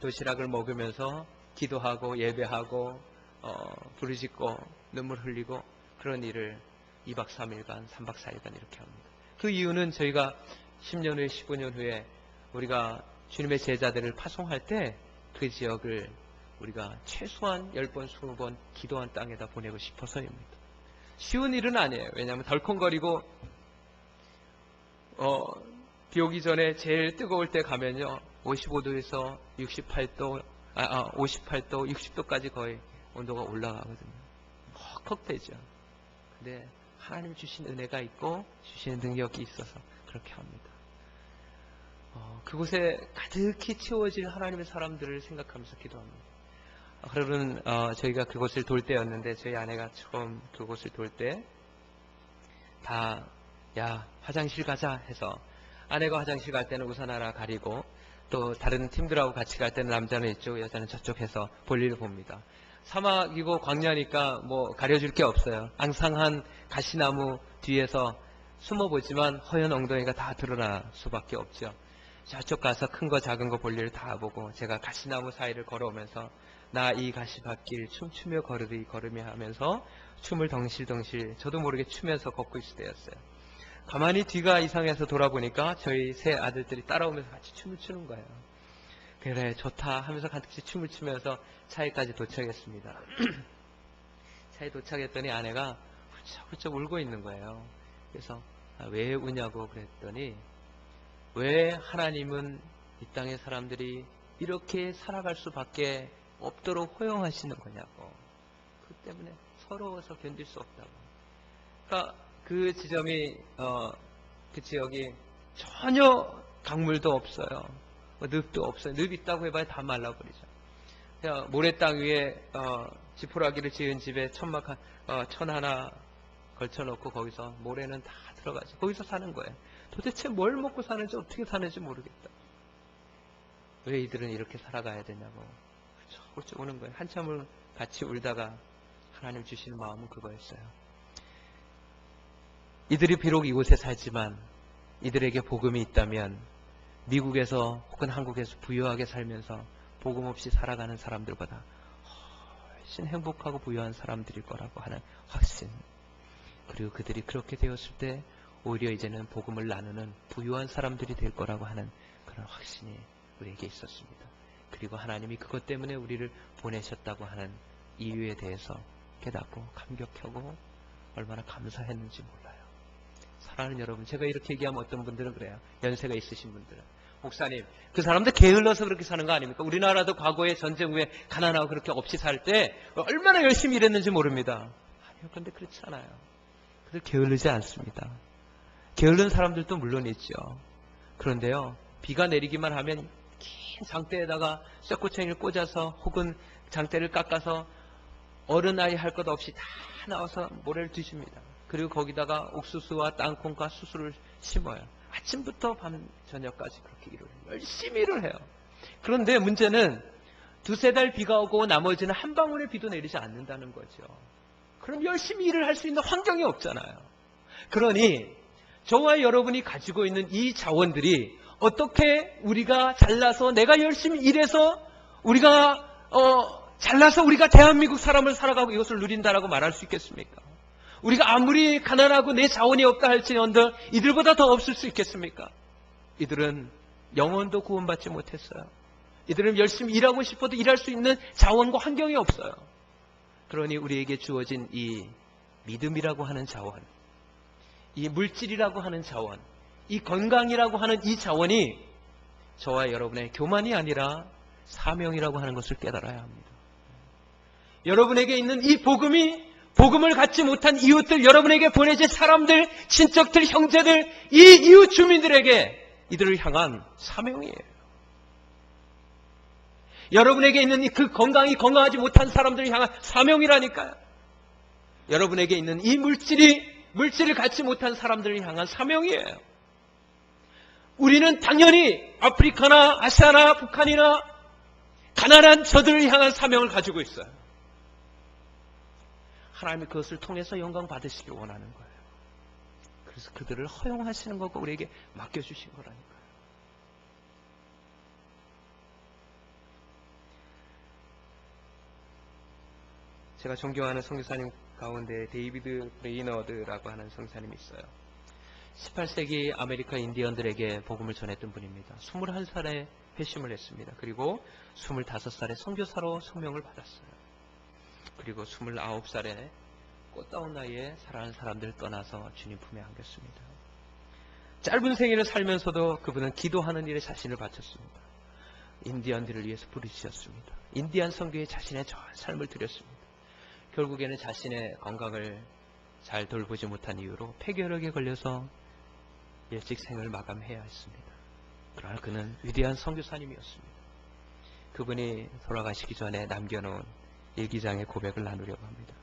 도시락을 먹으면서 기도하고 예배하고 부르짖고 눈물 흘리고 그런 일을 2박 3일간 3박 4일간 이렇게 합니다. 그 이유는 저희가 10년 후에 15년 후에 우리가 주님의 제자들을 파송할 때 그 지역을 우리가 최소한 10번 20번 기도한 땅에다 보내고 싶어서입니다. 쉬운 일은 아니에요. 왜냐하면 덜컹거리고 비 오기 전에 제일 뜨거울 때 가면요 55도에서 58도 60도까지 거의 온도가 올라가거든요. 헉헉대죠. 근데 하나님 주신 은혜가 있고 주신 능력이 있어서 그렇게 합니다. 그곳에 가득히 채워질 하나님의 사람들을 생각하면서 기도합니다. 그러면 저희가 그곳을 돌 때였는데 저희 아내가 처음 그곳을 돌 때 다 야 화장실 가자 해서 아내가 화장실 갈 때는 우산 하나 가리고 또 다른 팀들하고 같이 갈 때는 남자는 이쪽 여자는 저쪽 해서 볼일을 봅니다. 사막이고 광야니까 뭐 가려줄 게 없어요. 앙상한 가시나무 뒤에서 숨어보지만 허연 엉덩이가 다 드러날 수밖에 없죠. 저쪽 가서 큰 거 작은 거 볼일 다 보고 제가 가시나무 사이를 걸어오면서 나 이 가시밭길 춤추며 걸으며 하면서 춤을 덩실덩실 저도 모르게 추면서 걷고 있을 때였어요. 가만히 뒤가 이상해서 돌아보니까 저희 세 아들들이 따라오면서 같이 춤을 추는 거예요. 그래 좋다 하면서 같이 춤을 추면서 차에까지 도착했습니다. 차에 도착했더니 아내가 훌쩍훌쩍 울고 있는 거예요. 그래서 왜 우냐고 그랬더니 왜 하나님은 이 땅의 사람들이 이렇게 살아갈 수밖에 없도록 허용하시는 거냐고. 그 때문에 서러워서 견딜 수 없다고. 그러니까 그 지점이 그 지역이 전혀 강물도 없어요. 늪도 없어요. 늪 있다고 해봐야 다 말라버리죠. 그냥 모래땅 위에 지푸라기를 지은 집에 천 하나 걸쳐놓고 거기서 모래는 다 들어가죠. 거기서 사는 거예요. 도대체 뭘 먹고 사는지 어떻게 사는지 모르겠다. 왜 이들은 이렇게 살아가야 되냐고 훌쩍훌쩍 우는 거예요. 한참을 같이 울다가 하나님 주시는 마음은 그거였어요. 이들이 비록 이곳에 살지만 이들에게 복음이 있다면 미국에서 혹은 한국에서 부유하게 살면서 복음 없이 살아가는 사람들보다 훨씬 행복하고 부유한 사람들일 거라고 하는 확신. 그리고 그들이 그렇게 되었을 때 오히려 이제는 복음을 나누는 부유한 사람들이 될 거라고 하는 그런 확신이 우리에게 있었습니다. 그리고 하나님이 그것 때문에 우리를 보내셨다고 하는 이유에 대해서 깨닫고 감격하고 얼마나 감사했는지 몰라요. 사랑하는 여러분, 제가 이렇게 얘기하면 어떤 분들은 그래요. 연세가 있으신 분들은. 목사님, 그 사람들 게을러서 그렇게 사는 거 아닙니까? 우리나라도 과거에 전쟁 후에 가난하고 그렇게 없이 살 때 얼마나 열심히 일했는지 모릅니다. 아니요, 그런데 그렇지 않아요. 그들 게을르지 않습니다. 게으른 사람들도 물론 있죠. 그런데요, 비가 내리기만 하면 긴 장대에다가 쇠꼬챙이를 꽂아서 혹은 장대를 깎아서 어른아이 할 것 없이 다 나와서 모래를 뒤집니다. 그리고 거기다가 옥수수와 땅콩과 수수를 심어요. 아침부터 밤 저녁까지 그렇게 일을 해요. 열심히 일을 해요. 그런데 문제는 두세 달 비가 오고 나머지는 한 방울의 비도 내리지 않는다는 거죠. 그럼 열심히 일을 할 수 있는 환경이 없잖아요. 그러니 저와 여러분이 가지고 있는 이 자원들이 어떻게 우리가 잘나서 내가 열심히 일해서 우리가 잘나서 우리가 대한민국 사람을 살아가고 이것을 누린다라고 말할 수 있겠습니까? 우리가 아무리 가난하고 내 자원이 없다 할지언정 이들보다 더 없을 수 있겠습니까? 이들은 영혼도 구원받지 못했어요. 이들은 열심히 일하고 싶어도 일할 수 있는 자원과 환경이 없어요. 그러니 우리에게 주어진 이 믿음이라고 하는 자원, 이 물질이라고 하는 자원, 이 건강이라고 하는 이 자원이 저와 여러분의 교만이 아니라 사명이라고 하는 것을 깨달아야 합니다. 여러분에게 있는 이 복음을 갖지 못한 이웃들, 여러분에게 보내진 사람들, 친척들, 형제들, 이 이웃 주민들에게 이들을 향한 사명이에요. 여러분에게 있는 그 건강이 건강하지 못한 사람들을 향한 사명이라니까요. 여러분에게 있는 이 물질을 갖지 못한 사람들을 향한 사명이에요. 우리는 당연히 아프리카나 아시아나 북한이나 가난한 저들을 향한 사명을 가지고 있어요. 하나님이 그것을 통해서 영광 받으시길 원하는 거예요. 그래서 그들을 허용하시는 거고 우리에게 맡겨주신 거라니까요. 제가 존경하는 선교사님 가운데 데이비드 브레이너드라고 하는 선교사님이 있어요. 18세기 아메리카 인디언들에게 복음을 전했던 분입니다. 21살에 회심을 했습니다. 그리고 25살에 선교사로 성명을 받았어요. 그리고 29살에 꽃다운 나이에 사랑하는 사람들을 떠나서 주님 품에 안겼습니다. 짧은 생애를 살면서도 그분은 기도하는 일에 자신을 바쳤습니다. 인디언들을 위해서 부르짖었습니다. 인디안 선교에 자신의 전 삶을 드렸습니다. 결국에는 자신의 건강을 잘 돌보지 못한 이유로 폐결핵에 걸려서 일찍 생을 마감해야 했습니다. 그러나 그는 위대한 선교사님이었습니다. 그분이 돌아가시기 전에 남겨놓은 일기장의 고백을 나누려고 합니다.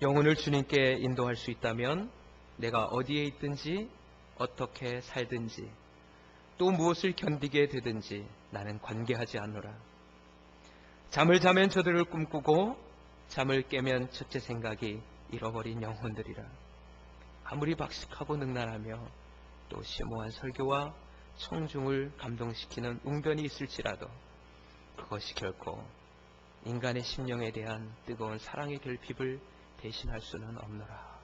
영혼을 주님께 인도할 수 있다면 내가 어디에 있든지 어떻게 살든지 또 무엇을 견디게 되든지 나는 관계하지 않노라. 잠을 자면 저들을 꿈꾸고 잠을 깨면 첫째 생각이 잃어버린 영혼들이라. 아무리 박식하고 능란하며 또 심오한 설교와 청중을 감동시키는 웅변이 있을지라도 그것이 결코 인간의 심령에 대한 뜨거운 사랑의 결핍을 대신할 수는 없노라.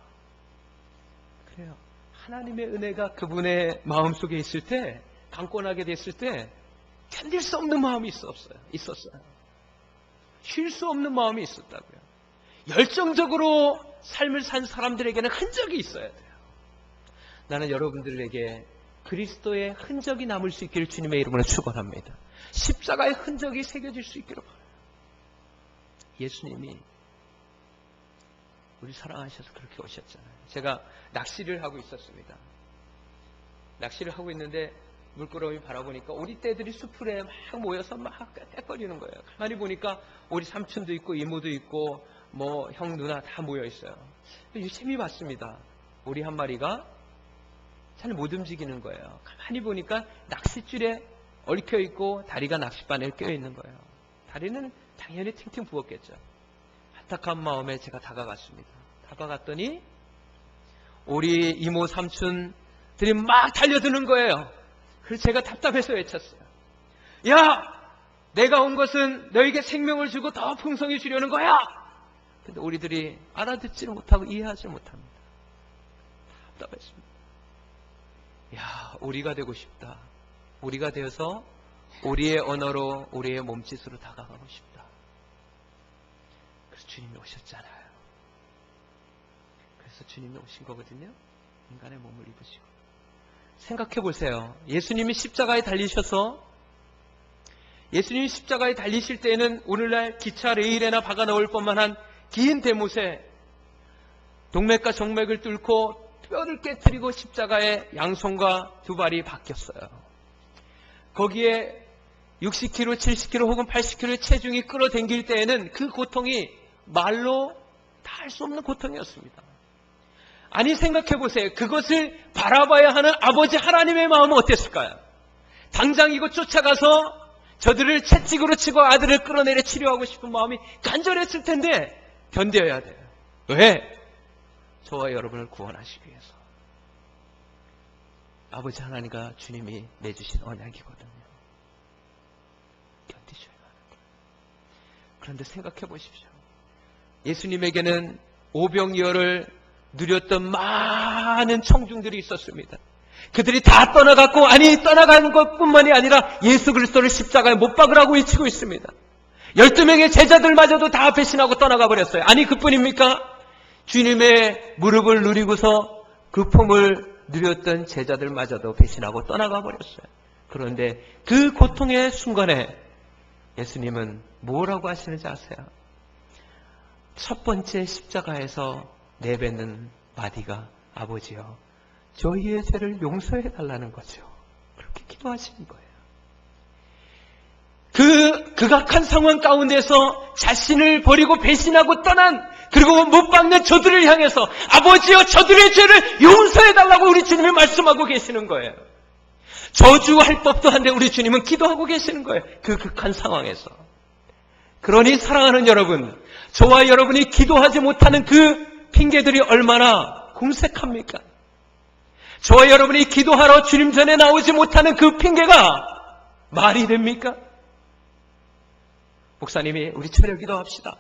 그래요. 하나님의 은혜가 그분의 마음속에 있을 때, 강권하게 됐을 때 견딜 수 없는 마음이 있었어요. 쉴 수 없는 마음이 있었다고요. 열정적으로 삶을 산 사람들에게는 흔적이 있어야 돼요. 나는 여러분들에게 그리스도의 흔적이 남을 수 있기를 주님의 이름으로 축원합니다. 십자가의 흔적이 새겨질 수 있기를 바라요. 예수님이 우리 사랑하셔서 그렇게 오셨잖아요. 제가 낚시를 하고 있었습니다. 낚시를 하고 있는데 물끄러미 바라보니까 오리떼들이 수풀에 막 모여서 막 떼거리는 거예요. 가만히 보니까 우리 삼촌도 있고 이모도 있고 뭐 형 누나 다 모여 있어요. 유심히 봤습니다. 오리 한 마리가 잘 못 움직이는 거예요. 가만히 보니까 낚싯줄에 얽혀 있고 다리가 낚싯바늘에 껴 있는 거예요. 다리는 당연히 팅팅 부었겠죠. 안타까운 마음에 제가 다가갔습니다. 다가갔더니 우리 이모 삼촌들이 막 달려드는 거예요. 그래서 제가 답답해서 외쳤어요. 야! 내가 온 것은 너에게 생명을 주고 더 풍성히 주려는 거야! 근데 우리들이 알아듣지를 못하고 이해하지 못합니다. 답답했습니다. 야, 우리가 되고 싶다. 우리가 되어서 우리의 언어로 우리의 몸짓으로 다가가고 싶다. 그래서 주님이 오셨잖아요. 그래서 주님이 오신 거거든요. 인간의 몸을 입으시고. 생각해 보세요. 예수님이 십자가에 달리셔서 예수님이 십자가에 달리실 때에는 오늘날 기차 레일에나 박아 넣을 뻔만한 긴 대못에 동맥과 정맥을 뚫고 뼈를 깨트리고 십자가에 양손과 두 발이 박혔어요. 거기에 60kg, 70kg 혹은 80kg의 체중이 끌어당길 때에는 그 고통이 말로 다 할 수 없는 고통이었습니다. 아니 생각해 보세요. 그것을 바라봐야 하는 아버지 하나님의 마음은 어땠을까요? 당장 이곳 쫓아가서 저들을 채찍으로 치고 아들을 끌어내려 치료하고 싶은 마음이 간절했을 텐데 견뎌야 돼요. 왜? 저와 여러분을 구원하시기 위해서. 아버지 하나님과 주님이 내주신 언약이거든요. 견디셔야 하는 거예요. 그런데 생각해 보십시오. 예수님에게는 오병이어를 누렸던 많은 청중들이 있었습니다. 그들이 다 떠나갔고, 아니 떠나가는 것뿐만이 아니라 예수 그리스도를 십자가에 못 박으라고 외치고 있습니다. 12명의 제자들마저도 다 배신하고 떠나가 버렸어요. 아니 그뿐입니까? 주님의 무릎을 누리고서 그 품을 누렸던 제자들마저도 배신하고 떠나가 버렸어요. 그런데 그 고통의 순간에 예수님은 뭐라고 하시는지 아세요? 첫 번째 십자가에서 내뱉는 마디가 아버지여 저희의 죄를 용서해 달라는 거죠. 그렇게 기도하시는 거예요. 그 극악한 상황 가운데서 자신을 버리고 배신하고 떠난 그리고 못 박는 저들을 향해서 아버지여 저들의 죄를 용서해 달라고 우리 주님이 말씀하고 계시는 거예요. 저주할 법도 한데 우리 주님은 기도하고 계시는 거예요. 그 극한 상황에서. 그러니 사랑하는 여러분, 저와 여러분이 기도하지 못하는 그 핑계들이 얼마나 궁색합니까? 저와 여러분이 기도하러 주님 전에 나오지 못하는 그 핑계가 말이 됩니까? 목사님이 우리 철야 기도합시다.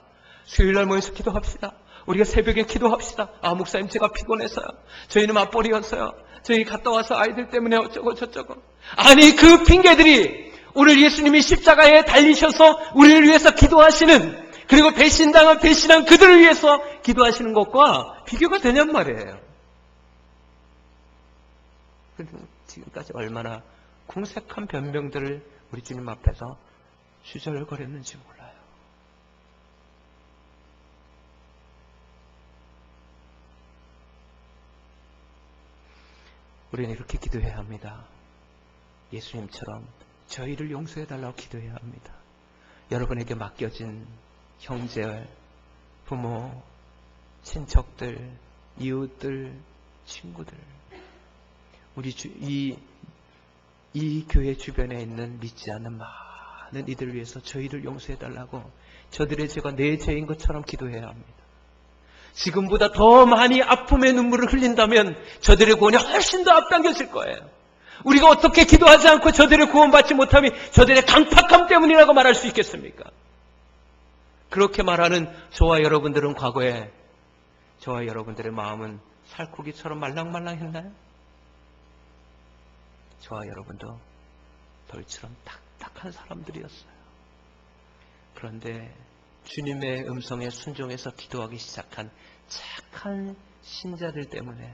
수요일날 모여서 기도합시다. 우리가 새벽에 기도합시다. 아 목사님 제가 피곤해서요. 저희는 맞벌이였어요. 저희 갔다 와서 아이들 때문에 어쩌고 저쩌고. 아니 그 핑계들이 오늘 예수님이 십자가에 달리셔서 우리를 위해서 기도하시는 그리고 배신한 그들을 위해서 기도하시는 것과 비교가 되냔 말이에요. 지금까지 얼마나 궁색한 변명들을 우리 주님 앞에서 주절거렸는지 몰라요. 우리는 이렇게 기도해야 합니다. 예수님처럼 저희를 용서해달라고 기도해야 합니다. 여러분에게 맡겨진 형제, 부모, 친척들, 이웃들, 친구들, 우리 이 교회 주변에 있는 믿지 않는 많은 이들을 위해서 저희를 용서해달라고 저들의 죄가 내 죄인 것처럼 기도해야 합니다. 지금보다 더 많이 아픔의 눈물을 흘린다면 저들의 구원이 훨씬 더 앞당겨질 거예요. 우리가 어떻게 기도하지 않고 저들의 구원받지 못함이 저들의 강팍함 때문이라고 말할 수 있겠습니까? 그렇게 말하는 저와 여러분들은 과거에 저와 여러분들의 마음은 살코기처럼 말랑말랑했나요? 저와 여러분도 돌처럼 딱딱한 사람들이었어요. 그런데 주님의 음성에 순종해서 기도하기 시작한 착한 신자들 때문에,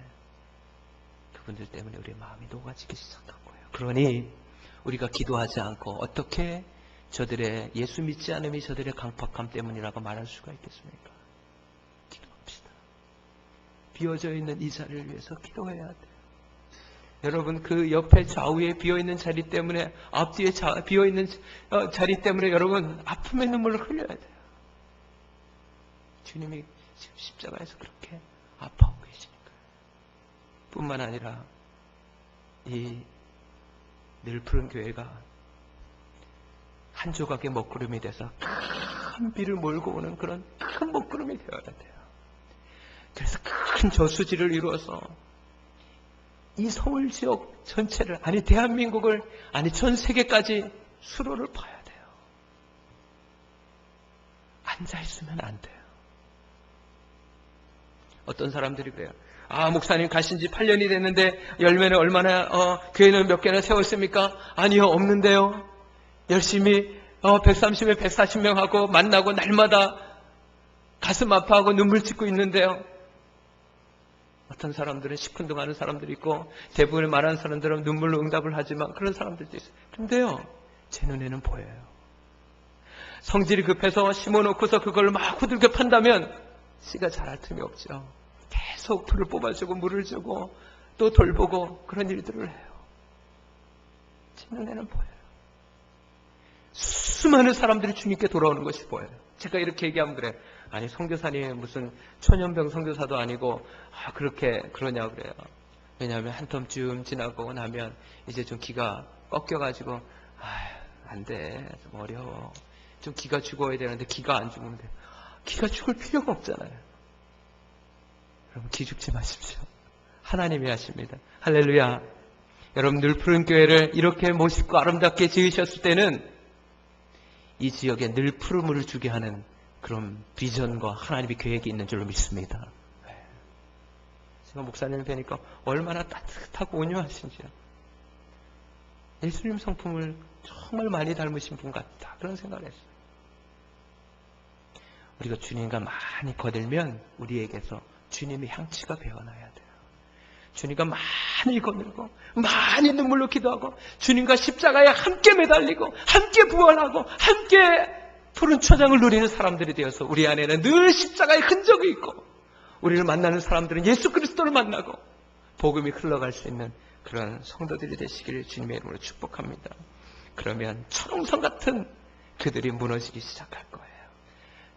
그분들 때문에 우리의 마음이 녹아지기 시작한 거예요. 그러니 우리가 기도하지 않고 어떻게 저들의 예수 믿지 않음이 저들의 강팍함 때문이라고 말할 수가 있겠습니까? 기도합시다. 비어져 있는 이 자리를 위해서 기도해야 돼요. 여러분, 그 옆에 좌우에 비어있는 자리 때문에, 앞뒤에 비어있는 자리 때문에 여러분 아픔의 눈물을 흘려야 돼요. 주님이 지금 십자가에서 그렇게 아파하고 계시니까요. 뿐만 아니라 이 늘푸른 교회가 한 조각의 먹구름이 돼서 큰 비를 몰고 오는 그런 큰 먹구름이 되어야 돼요. 그래서 큰 저수지를 이루어서 이 서울 지역 전체를, 아니 대한민국을, 아니 전 세계까지 수로를 파야 돼요. 앉아있으면 안 돼요. 어떤 사람들이 그래요. 아, 목사님 가신 지 8년이 됐는데 열매는 얼마나, 교회는 몇 개나 세웠습니까? 아니요, 없는데요. 열심히 130명, 140명 하고 만나고 날마다 가슴 아파하고 눈물 짓고 있는데요. 어떤 사람들은 시큰둥하는 사람들이 있고 대부분의 말하는 사람들은 눈물로 응답을 하지만 그런 사람들도 있어요. 근데요, 제 눈에는 보여요. 성질이 급해서 심어놓고서 그걸 막 후들겨 판다면 씨가 자랄 틈이 없죠. 계속 풀을 뽑아주고 물을 주고 또 돌보고 그런 일들을 해요. 제 눈에는 보여요. 수많은 사람들이 주님께 돌아오는 것이 보여요. 제가 이렇게 얘기하면 그래요. 아니, 선교사님이 무슨 천연병 선교사도 아니고 그렇게 그러냐 그래요. 왜냐하면 한 텀쯤 지나고 나면 이제 좀 기가 꺾여가지고 안 돼, 좀 어려워. 좀 기가 죽어야 되는데 기가 안 죽으면 돼요. 기가 죽을 필요가 없잖아요. 여러분, 기 죽지 마십시오. 하나님이 하십니다. 할렐루야. 여러분, 늘푸른 교회를 이렇게 멋있고 아름답게 지으셨을 때는 이 지역에 늘 푸름을 주게 하는 그런 비전과 하나님의 계획이 있는 줄로 믿습니다. 제가 목사님을 뵈니까 얼마나 따뜻하고 온유하신지요. 예수님 성품을 정말 많이 닮으신 분 같다, 그런 생각을 했어요. 우리가 주님과 많이 거들면 우리에게서 주님의 향취가 배어나야 돼요. 주님과 많이 거들고 많이 눈물로 기도하고 주님과 십자가에 함께 매달리고 함께 부활하고 함께 푸른 초장을 누리는 사람들이 되어서 우리 안에는 늘 십자가의 흔적이 있고 우리를 만나는 사람들은 예수 그리스도를 만나고 복음이 흘러갈 수 있는 그런 성도들이 되시기를 주님의 이름으로 축복합니다. 그러면 초롱성 같은 그들이 무너지기 시작할 거예요.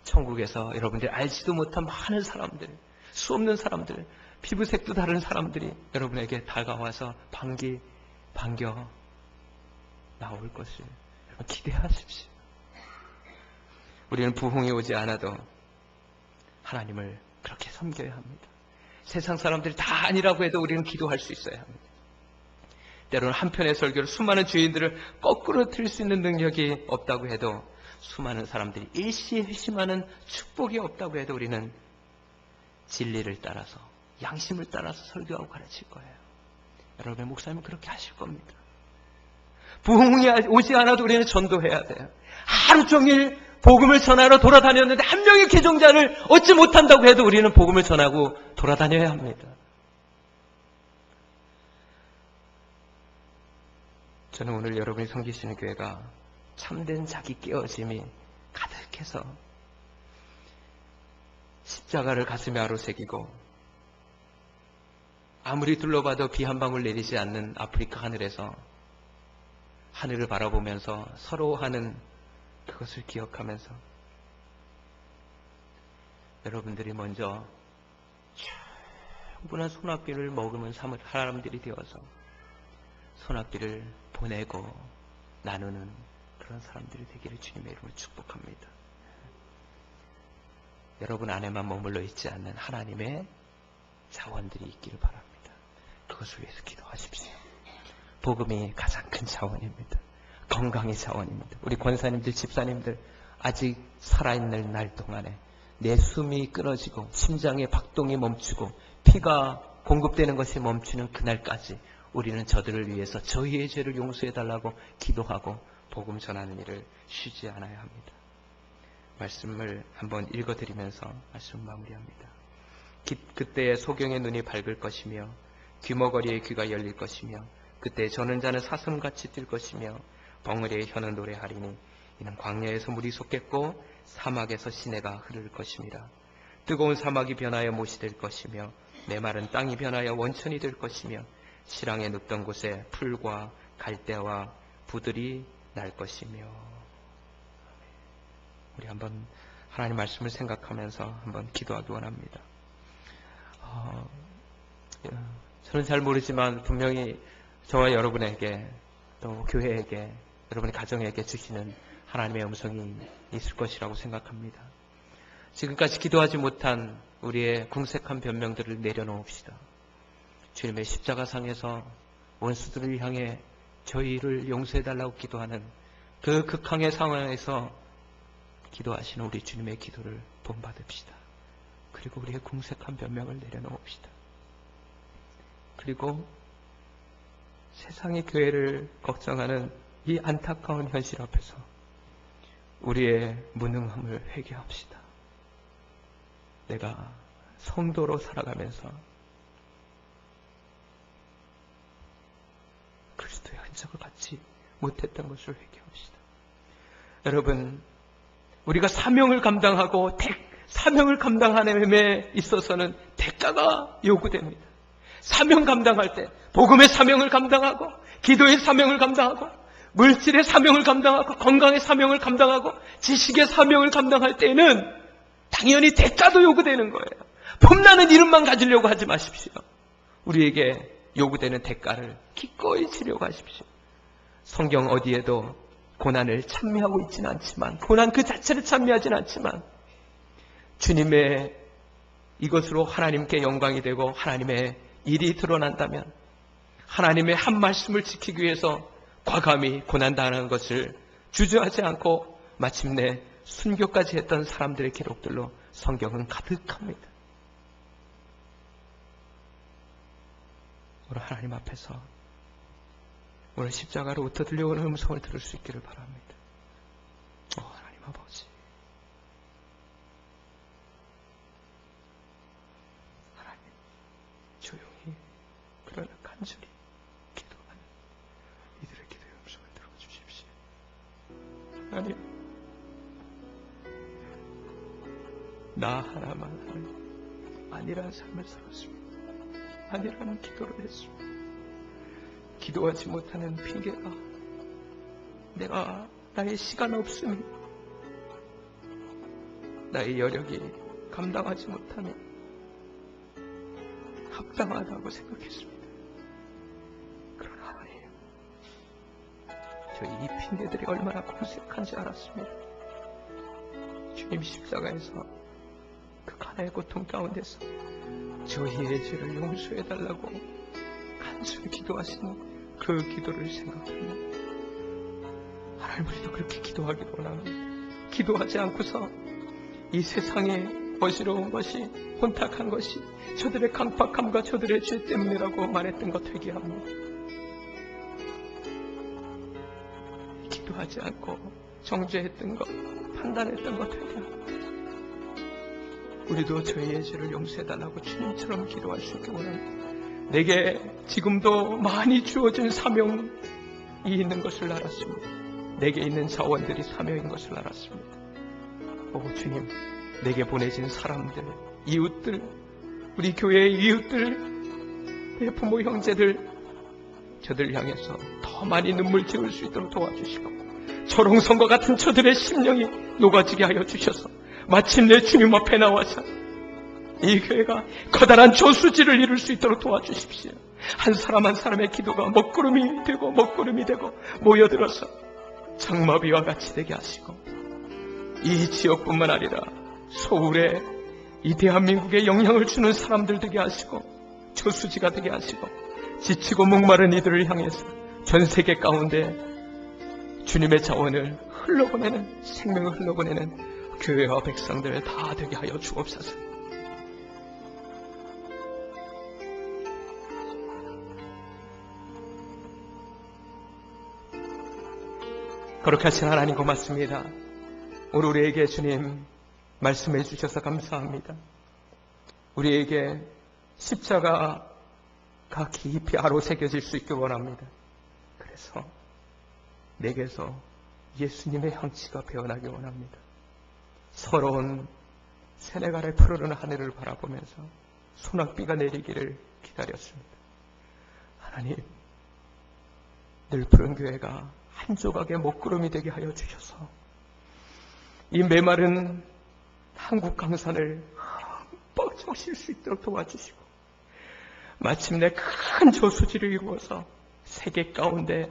천국에서 여러분들이 알지도 못한 많은 사람들, 수없는 사람들, 피부색도 다른 사람들이 여러분에게 다가와서 반겨 나올 것을 여러분 기대하십시오. 우리는 부흥이 오지 않아도 하나님을 그렇게 섬겨야 합니다. 세상 사람들이 다 아니라고 해도 우리는 기도할 수 있어야 합니다. 때로는 한편의 설교를 수많은 주인들을 거꾸로 틀 수 있는 능력이 없다고 해도 수많은 사람들이 일시에 회심하는 축복이 없다고 해도 우리는 진리를 따라서 양심을 따라서 설교하고 가르칠 거예요. 여러분의 목사님은 그렇게 하실 겁니다. 부흥이 오지 않아도 우리는 전도해야 돼요. 하루 종일 복음을 전하러 돌아다녔는데 한 명의 개종자를 얻지 못한다고 해도 우리는 복음을 전하고 돌아다녀야 합니다. 저는 오늘 여러분이 섬기시는 교회가 참된 자기 깨어짐이 가득해서 십자가를 가슴에 아로새기고 아무리 둘러봐도 비 한 방울 내리지 않는 아프리카 하늘에서 하늘을 바라보면서 서로 하는 그것을 기억하면서 여러분들이 먼저 충분한 소낙비를 먹으면 사람들이 되어서 소낙비를 보내고 나누는 그런 그런 사람들이 되기를 주님의 이름으로 축복합니다. 여러분 안에만 머물러 있지 않는 하나님의 자원들이 있기를 바랍니다. 그것을 위해서 기도하십시오. 복음이 가장 큰 자원입니다. 건강이 자원입니다. 우리 권사님들, 집사님들 아직 살아있는 날 동안에 내 숨이 끊어지고 심장의 박동이 멈추고 피가 공급되는 것이 멈추는 그날까지 우리는 저들을 위해서 저희의 죄를 용서해달라고 기도하고 복음 전하는 일을 쉬지 않아야 합니다. 말씀을 한번 읽어드리면서 말씀 마무리합니다. 그때에 소경의 눈이 밝을 것이며 귀머거리의 귀가 열릴 것이며 그때 저는 자는 사슴같이 뛸 것이며 벙어리의 혀는 노래하리니 이는 광야에서 물이 솟겠고 사막에서 시내가 흐를 것임이라. 뜨거운 사막이 변하여 못이 될 것이며 메마른 땅이 변하여 원천이 될 것이며 실황에 눕던 곳에 풀과 갈대와 부들이 날 것이며. 우리 한번 하나님 말씀을 생각하면서 한번 기도하기 원합니다. 저는 잘 모르지만 분명히 저와 여러분에게 또 교회에게 여러분의 가정에게 주시는 하나님의 음성이 있을 것이라고 생각합니다. 지금까지 기도하지 못한 우리의 궁색한 변명들을 내려놓읍시다. 주님의 십자가상에서 원수들을 향해 저희를 용서해달라고 기도하는 그 극강의 상황에서 기도하시는 우리 주님의 기도를 본받읍시다. 그리고 우리의 궁색한 변명을 내려놓읍시다. 그리고 세상의 교회를 걱정하는 이 안타까운 현실 앞에서 우리의 무능함을 회개합시다. 내가 성도로 살아가면서 그리스도의 흔적을 갖지 못했던 것을 회개합시다. 여러분, 우리가 사명을 감당하고 사명을 감당하는 데 있어서는 대가가 요구됩니다. 사명 감당할 때 복음의 사명을 감당하고 기도의 사명을 감당하고 물질의 사명을 감당하고 건강의 사명을 감당하고 지식의 사명을 감당할 때에는 당연히 대가도 요구되는 거예요. 폼나는 이름만 가지려고 하지 마십시오. 우리에게 요구되는 대가를 기꺼이 지려고 하십시오. 성경 어디에도 고난을 찬미하고 있지는 않지만, 고난 그 자체를 찬미하지는 않지만 주님의 이것으로 하나님께 영광이 되고 하나님의 일이 드러난다면 하나님의 한 말씀을 지키기 위해서 과감히 고난당하는 것을 주저하지 않고 마침내 순교까지 했던 사람들의 기록들로 성경은 가득합니다. 오늘 하나님 앞에서 오늘 십자가로 웃어 들려오는 음성을 들을 수 있기를 바랍니다. 하나님 아버지, 하나님 조용히 그러나 간절히 기도하는 이들의 기도의 음성을 들어주십시오. 하나님, 나 하나만 하나님 아니라는 삶을 살았습니다. 아니라는 기도를 했습니다. 기도하지 못하는 핑계가 내가 나의 시간 없음이, 나의 여력이 감당하지 못하며 합당하다고 생각했습니다. 그러나 하나님, 저희 이 핑계들이 얼마나 궁색한지 알았습니다. 주님 십자가에서 그 가나의 고통 가운데서 저희의 죄를 용서해달라고 간절히 기도하시는 그 기도를 생각합니다. 하나님, 우리도 그렇게 기도하기를 원합니다. 기도하지 않고서 이 세상의 어지러운 것이, 혼탁한 것이 저들의 강팍함과 저들의 죄 때문이라고 말했던 것 회개합니다. 기도하지 않고 정죄했던 것, 판단했던 것 회개합니다. 우리도 저희의 죄를 용서해달라고 주님처럼 기도할 수 있게 원합니다. 내게 지금도 많이 주어진 사명이 있는 것을 알았습니다. 내게 있는 자원들이 사명인 것을 알았습니다. 오 주님, 내게 보내진 사람들, 이웃들, 우리 교회의 이웃들, 내 부모 형제들, 저들 향해서 더 많이 눈물 지을 수 있도록 도와주시고 초롱성과 같은 저들의 심령이 녹아지게 하여 주셔서 마침내 주님 앞에 나와서 이 교회가 커다란 저수지를 이룰 수 있도록 도와주십시오. 한 사람 한 사람의 기도가 먹구름이 되고 먹구름이 되고 모여들어서 장마비와 같이 되게 하시고 이 지역뿐만 아니라 서울에 이 대한민국에 영향을 주는 사람들 되게 하시고 저수지가 되게 하시고 지치고 목마른 이들을 향해서 전 세계 가운데 주님의 자원을 흘러보내는 생명을 흘러보내는 교회와 백성들 다 되게 하여 주옵소서. 거룩하신 하나님 고맙습니다. 오늘 우리에게 주님 말씀해 주셔서 감사합니다. 우리에게 십자가가 깊이 아로 새겨질 수 있길 원합니다. 그래서 내게서 예수님의 향취가 배어나기 원합니다. 서러운 세네갈의 푸르른 하늘을 바라보면서 소낙비가 내리기를 기다렸습니다. 하나님, 늘 푸른 교회가 한 조각의 먹구름이 되게 하여 주셔서 이 메마른 한국 강산을 흠뻑 쉴 수 있도록 도와주시고 마침내 큰 저수지를 이루어서 세계 가운데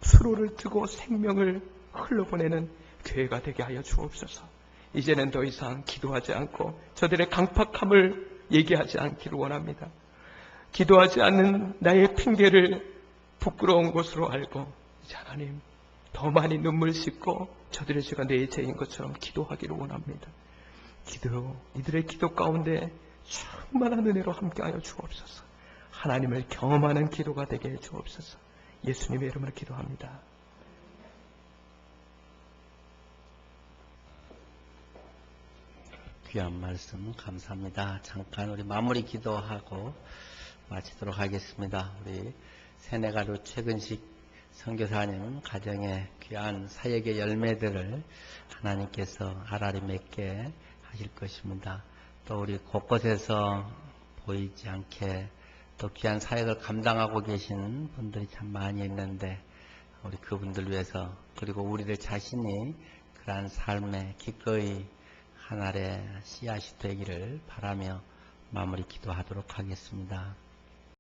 수로를 뜨고 생명을 흘러보내는 교회가 되게 하여 주옵소서. 이제는 더 이상 기도하지 않고 저들의 강팍함을 얘기하지 않기를 원합니다. 기도하지 않는 나의 핑계를 부끄러운 것으로 알고 이제 하나님 더 많이 눈물 씻고 저들의 죄가 내 죄인 것처럼 기도하기를 원합니다. 이들의 기도 가운데 충만한 은혜로 함께하여 주옵소서. 하나님을 경험하는 기도가 되게 해 주옵소서. 예수님의 이름으로 기도합니다. 귀한 말씀 감사합니다. 잠깐 우리 마무리 기도하고 마치도록 하겠습니다. 우리 세네갈루 최근식 선교사님 가정의 귀한 사역의 열매들을 하나님께서 알알이 맺게 하실 것입니다. 또 우리 곳곳에서 보이지 않게 또 귀한 사역을 감당하고 계신 분들이 참 많이 있는데 우리 그분들 위해서 그리고 우리들 자신이 그러한 삶에 기꺼이 하늘의 씨앗이 되기를 바라며 마무리 기도하도록 하겠습니다.